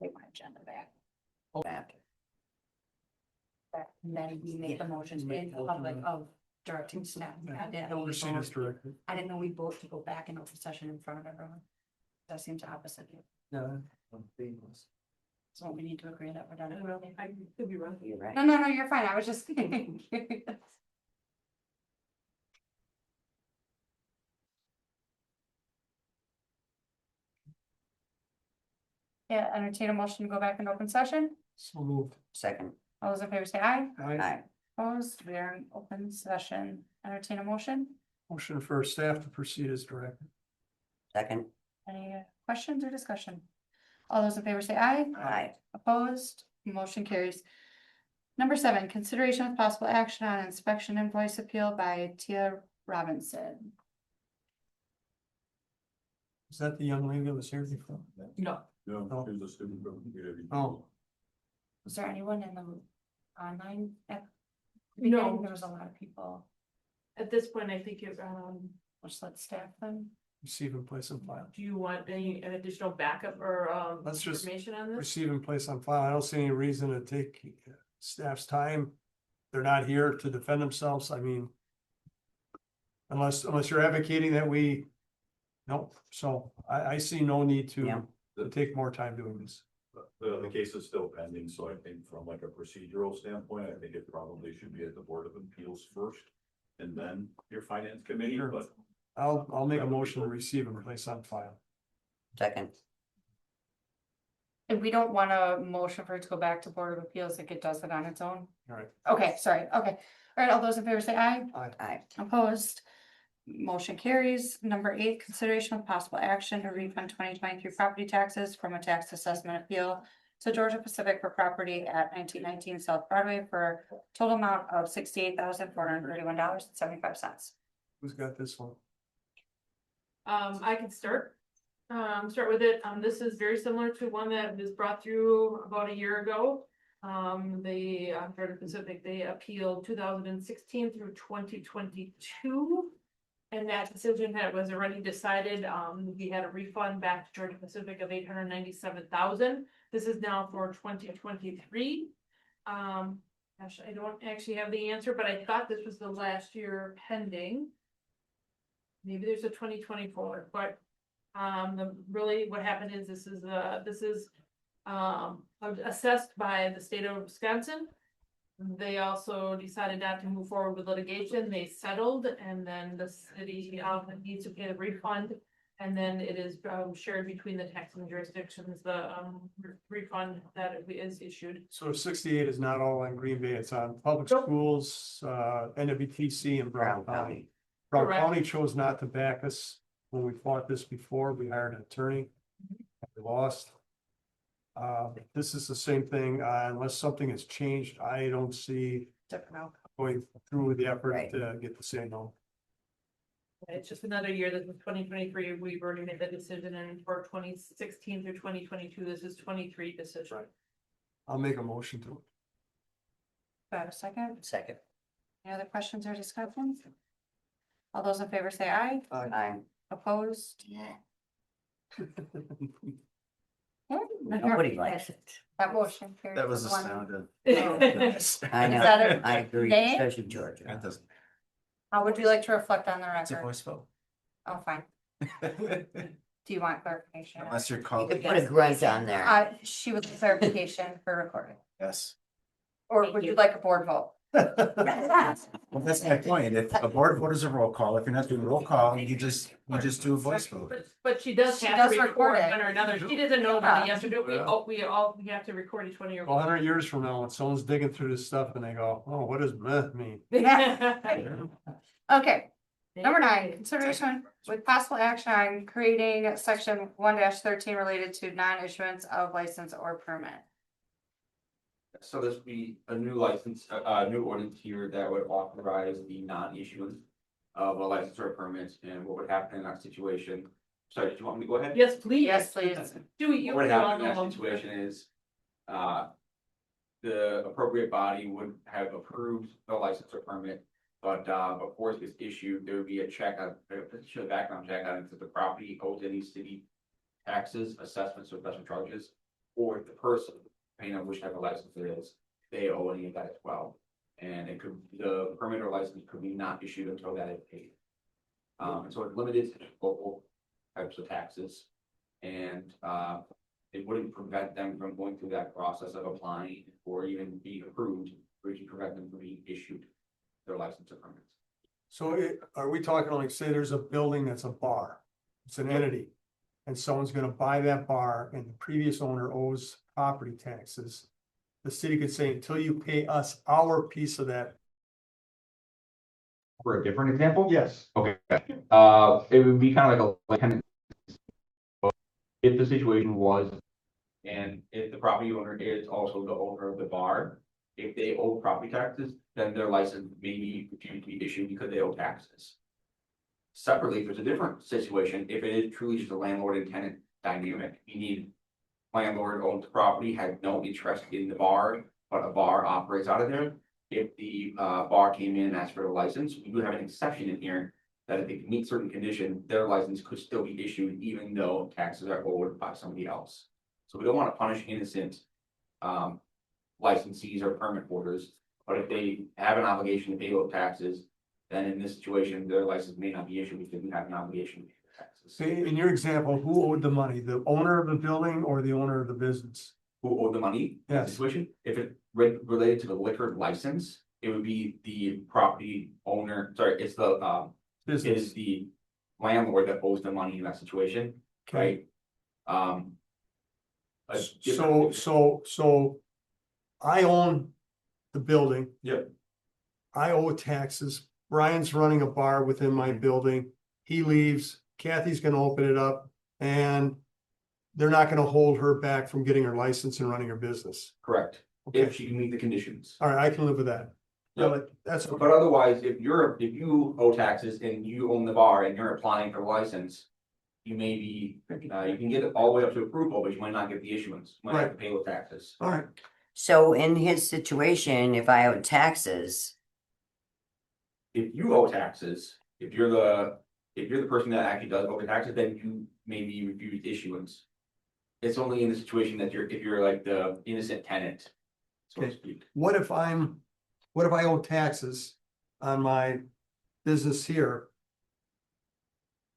Take my agenda back. Back. And then we make the motions in public of directing staff. Yeah, I didn't no know we procedures vote- directed. I didn't know we vote to go back in open session in front of everyone. That seems opposite. Yeah. So we need to agree that we're I done. don't know, I could be wrong. You're right. No, you're fine. I was just thinking. Yeah, entertain a motion to go back in open session. So moved. Second. All those in favor say aye. Aye. Opposed, we are in open session. Entertain a motion. Motion for staff to proceed as directed. Second. Any questions or discussion? All those in favor say aye. Aye. Opposed, motion carries. Number 7, consideration of possible action on inspection invoice appeal by Tia Robinson. Is that the young lady that was here before? No, No. There's a student from the community. Oh, Was there anyone in the online? No. There was a lot of people. at this point, I think it, Which let staff them. receive and place on file. do you want any additional backup or, Let's just information on this? Receive and place on file. I don't see any reason to take staff's time. They're not here to defend themselves. I mean. Unless you're advocating that we. Nope, so I see no need Yeah. to take more time doing this. The case is still pending, so I think from like a procedural standpoint, I think it probably should be at the Board of Appeals first. And then your finance committee, Sure. but I'll make a motion to receive and place on file. Second. And we don't want a motion for it to go back to Board of Appeals, like it does it on its own. All right. Okay, sorry, okay. All right, all those in favor say aye. Aye. Opposed. Motion carries. Number 8, consideration of possible action to refund 2023 property taxes from a tax assessment appeal to Georgia Pacific for property at 1919 South Broadway for total amount of $68,431.75. Who's got this one? I can start with it. This is very similar to one that was brought through about a year ago. The Georgia Pacific, they appealed 2016 through 2022. And that decision was already decided. We had a refund back to Georgia Pacific of $897,000. This is now for 2023. Gosh, I don't actually have the answer, but I thought this was the last year pending. Maybe there's a 2024, but really what happened is this is assessed by the state of Wisconsin. They also decided not to move forward with litigation. They settled, and then the city needs to pay the refund. And then it is shared between the taxing jurisdictions, the refund that is issued. So 68 is not all on Green Bay, it's on public schools, NWTC and Brown County. Brown Correct. County chose not to back us when we fought this before. We hired an attorney. We lost. This is the same thing, unless something has changed, I don't see going through the effort Right. to get the same no. It's just another year. This was 2023. We've already made the decision, and for 2016 through 2022, this is 23 decision. Right. I'll make a motion to. Do I have a second? Second. Any other questions or discussions? All those in favor say aye. Aye. Opposed? Nobody likes it. That motion carries. That was the one. sound of. I know, that a I agree, nay? especially Georgia. That doesn't, How would you like to reflect on the it's a record? voice vote. Oh, fine. Do you want clarification? Unless you're You called. could put a grunt on there. She would like clarification for recording, Yes. or Thank would you you. like a board vote? Well, that's my point. If a board vote is a roll call, if you're not doing a roll call, you just do a voice vote. But she does She have does to record record it. one or another. She doesn't know that. Yeah. Yes, we do. We have to record each one of your. 100 years from now, when someone's digging through this stuff and they go, oh, what does meh mean? Okay, number 9, consideration with possible action on creating section 1-13 related to non-issuance of license or permit. So this would be a new license, new ordinance here that would authorize the non-issuance of a license or a permit, and what would happen in that situation. Sorry, did you want me to go ahead? Yes, please. Yes, please. Do it. What would happen in that situation is, the appropriate body would have approved the license or permit. But, before it gets issued, there would be a background check on if the property owes any city taxes, assessments, or special charges. Or if the person, depending on which type of license it is, they owe any of that as well. And it could, the permit or license could be not issued until that is paid. And so it's limited to local types of taxes. And, it wouldn't prevent them from going through that process of applying or even being approved, or it can prevent them from being issued their license or permits. So are we talking like, say there's a building that's a bar, it's an entity. And someone's gonna buy that bar and the previous owner owes property taxes. The city could say, until you pay us our piece of that. For a different example? Yes. Okay, it would be kind of like tenant. If the situation was, and if the property owner is also the owner of the bar, if they owe property taxes, then their license may be refused to be issued because they owe taxes. Separately, if there's a different situation, if it is truly just a landlord and tenant dynamic, you need landlord owns the property, has no interest in the bar, but a bar operates out of there. If the bar came in and asked for a license, we do have an exception in here that if they meet certain conditions, their license could still be issued even though taxes are owed by somebody else. So we don't want to punish innocent licensees or permit holders, but if they have an obligation to pay those taxes, then in this situation, their license may not be issued because we have an obligation to pay the taxes. See, in your example, who owed the money? The owner of the building or the owner of the business? Who owed the money? In Yes. this situation, if it related to the liquor license, it would be the property owner, sorry, it's the it Business. is the landlord that owes the money in that situation, Okay. right? A So, different- so I own the building. Yep. I owe taxes. Brian's running a bar within my building. He leaves. Kathy's gonna open it up and they're not gonna hold her back from getting her license and running her business. Correct, Okay, if she can meet the conditions. all right, I can live with that. Yep. No, that's, But otherwise, if you owe taxes and you own the bar and you're applying for a license. You may be, you can get it all the way up to approval, but you might not get the issuance, you might have to pay with taxes. all right. So in his situation, if I owe taxes, If you owe taxes, if you're the person that actually does owe the taxes, then you may be refused issuance. It's only in the situation that if you're like the innocent tenant, so to Okay. speak. What if I owe taxes on my business here?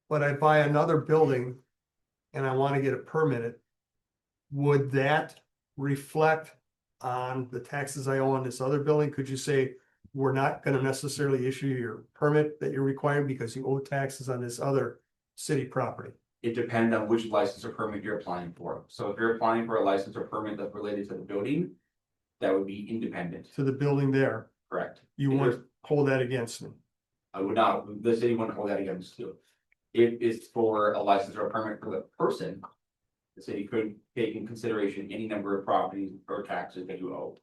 But I buy another building and I want to get it permitted. Would that reflect on the taxes I owe on this other building? Could you say, we're not gonna necessarily issue your permit that you're requiring because you owe taxes on this other city property? It depends on which license or permit you're applying for. So if you're applying for a license or permit that's related to the building, that would be independent, To the building there, correct? you If won't hold that against me. I would not, the city wouldn't hold that against you. If it's for a license or a permit for the person, the city could take in consideration any number of properties or taxes that you owe.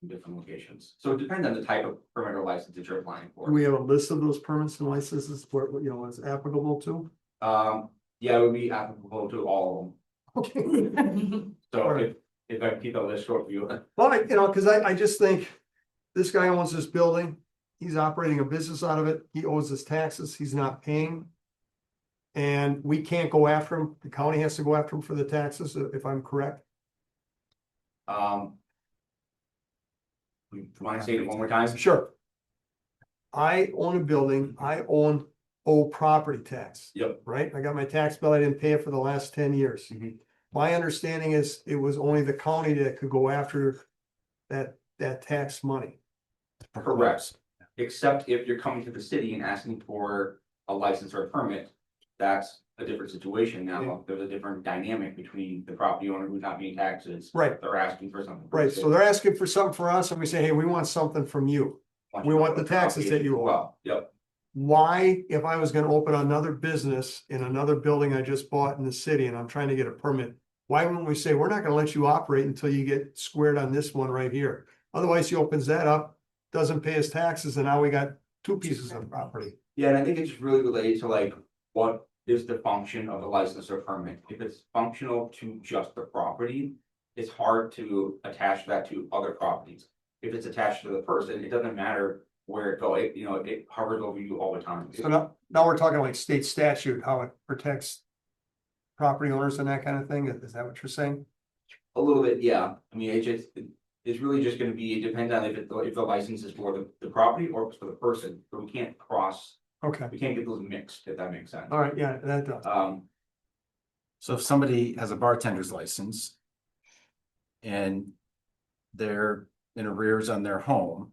In different locations, so it depends on the type of permit or license that you're applying Do for. we have a list of those permits and licenses where, you know, it's applicable to? Yeah, it would be applicable to all Okay. of them, so Alright. if I keep that list short for you. Well, you know, cause I just think this guy owns this building. He's operating a business out of it. He owes his taxes. He's not paying. And we can't go after him. The county has to go after him for the taxes, if I'm correct. Want to say it one more time? Sure. I own a building. I owe property tax. Yep. Right? I got my tax bill. I didn't pay it for the last 10 years. My understanding is it was only the county that could go after that tax money. Correct, except if you're coming to the city and asking for a license or a permit, that's a different situation now. There's a different dynamic between the property owner who's not paying taxes. Right. They're asking for something. Right, so they're asking for something for us and we say, hey, we want something from you. we want the taxes that you owe. Well, yep, Why, if I was gonna open another business in another building I just bought in the city and I'm trying to get a permit, why wouldn't we say, we're not gonna let you operate until you get squared on this one right here? Otherwise, he opens that up, doesn't pay his taxes, and now we got two pieces of property. yeah, and I think it's really related to like, what is the function of the license or permit? If it's functional to just the property, it's hard to attach that to other properties. If it's attached to the person, it doesn't matter where it goes, it hovers over you all the time. So now we're talking like state statute, how it protects property owners and that kind of thing, is that what you're saying? A little bit, yeah, I mean, It's really just gonna be, it depends on if the license is for the property or if it's for the person, so we can't Okay, we can't get those mixed, if that makes sense. all right, yeah, that does. So if somebody has a bartender's license and they're in arrears on their home,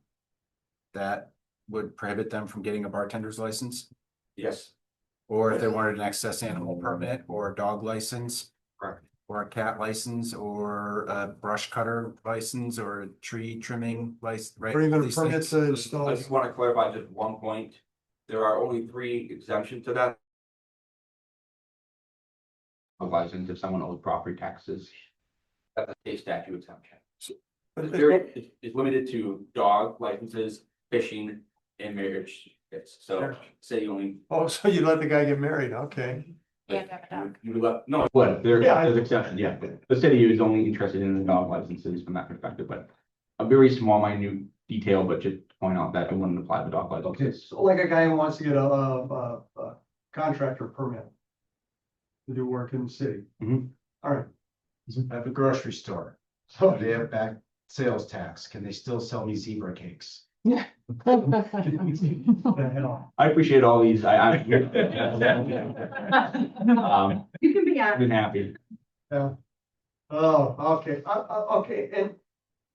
that would prohibit them from getting a bartender's license? Yes, Or if they wanted an excess animal permit or a dog license? correct. Or a cat license or a brush cutter license or a tree trimming license, right? Or even These permits things. to install. I just wanna clarify just one point. There are only 3 exemptions to that. A license if someone owes property taxes. That's a state statute exemption. But It's limited to dog licenses, fishing, and marriage. So Sure. say you only. Oh, so you let the guy get married, okay. No, but there's exception, yeah. The city is only interested in the dog licenses from that perspective, but a very small, minute detail, but just to point out that it wouldn't apply to dog Okay, licenses. so like a guy who wants to get a contractor permit to do work in the city. Mhm. All right. I have a grocery store. So they have back sales tax. Can they still sell me zebra cakes? I appreciate all these, You can be I've been happy. Yeah. Oh, okay, okay, and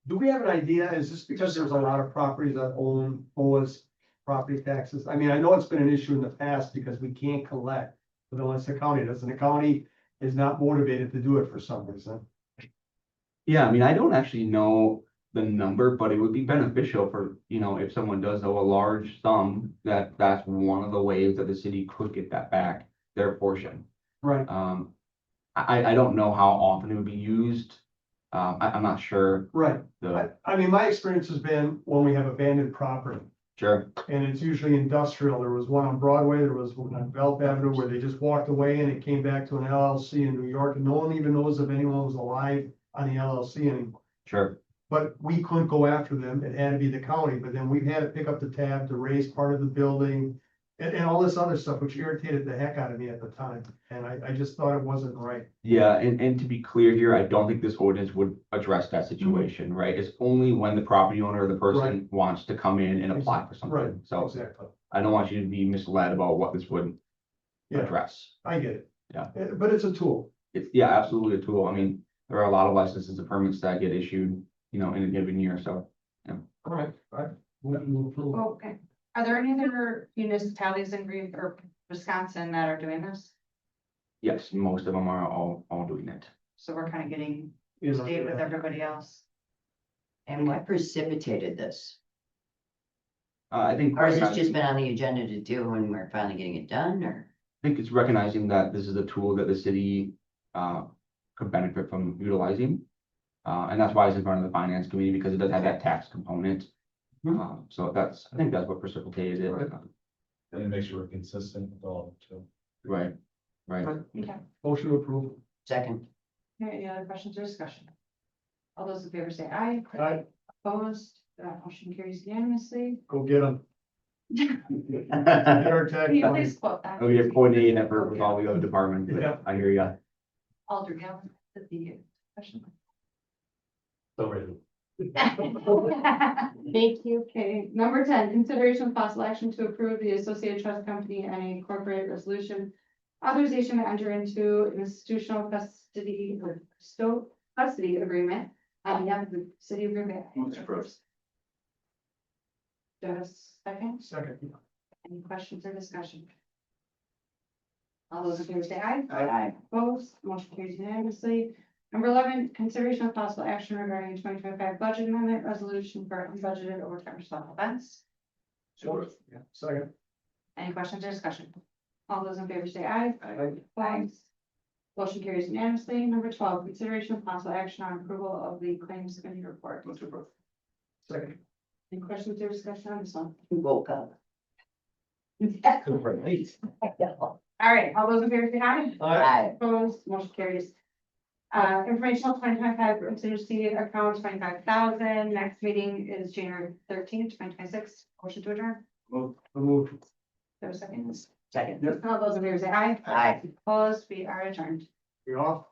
do we have an idea, is this because there's a lot of properties that owe us property taxes? I mean, I know it's been an issue in the past because we can't collect, but unless the county does, and the county is not motivated to do it for some reason. Yeah, I mean, I don't actually know the number, but it would be beneficial for, if someone does owe a large sum, that's one of the ways that the city could get that back, their portion. Right. I don't know how often it would be used. I'm not sure. Right, The, I mean, my experience has been when we have abandoned property, sure, and it's usually industrial. There was one on Broadway, there was one on Belt Avenue where they just walked away and it came back to an LLC in New York, and no one even knows if anyone was alive on the LLC anymore. sure. But we couldn't go after them, it had to be the county, but then we had to pick up the tab to raise part of the building. And all this other stuff, which irritated the heck out of me at the time, and I just thought it wasn't right. Yeah, and to be clear here, I don't think this ordinance would address that situation, right? It's only when the property owner or the person Right. wants to come in and apply for Right, something. So exactly, I don't want you to be misled about what this would yeah, address. I get it. Yeah. But it's a tool. It's, yeah, absolutely a tool. I mean, there are a lot of licenses and permits that get issued, in a given year, so. All right, move approval. Okay. Are there any other municipalities in Green or Wisconsin that are doing this? Yes, most of them are all doing it. So we're kind of getting You know, stayed with everybody else. And what precipitated this? I think. Or has this just been on the agenda to do when we're finally getting it done, or? I think it's recognizing that this is a tool that the city could benefit from utilizing. And that's why it's in front of the finance committee, because it does have that tax component. So I think that's what precipitated it. Right. And it makes sure we're consistent with all too. Right, right. Okay. Motion to approve. Second. Any other questions or discussion? All those in favor say aye. Aye. Opposed, motion carries unanimously. Go get them. Can you please quote that? We have coordinating effort with all the other departments, Yeah. but I hear ya. Alder Gallon, the question. So ready. Thank you. Okay, number 10, consideration of possible action to approve the Associated Trust Company and a corporate resolution. Authorization to enter into an institutional custody or custody agreement on behalf of the city of Green Bay. Just a second. Second. Any questions or discussion? All those in favor say aye. Aye. Opposed, motion carries unanimously. Number 11, consideration of possible action regarding 2025 budget amendment resolution for unbudgeted overtime special events. Sure. Yeah. Second. Any questions or discussion? All those in favor say aye. Aye. Opposed, motion carries unanimously. Number 12, consideration of possible action on approval of the claims committee report. Second. Any questions or discussion on this one? Who woke up? All right, all those in favor say aye. Aye. Opposed, motion carries. Informational 2025 contingency account 25,000. Next meeting is January 13th, 2026. Motion to adjourn. Move. There a second? Second. All those in favor say aye. Aye. Opposed, we are adjourned. You're off.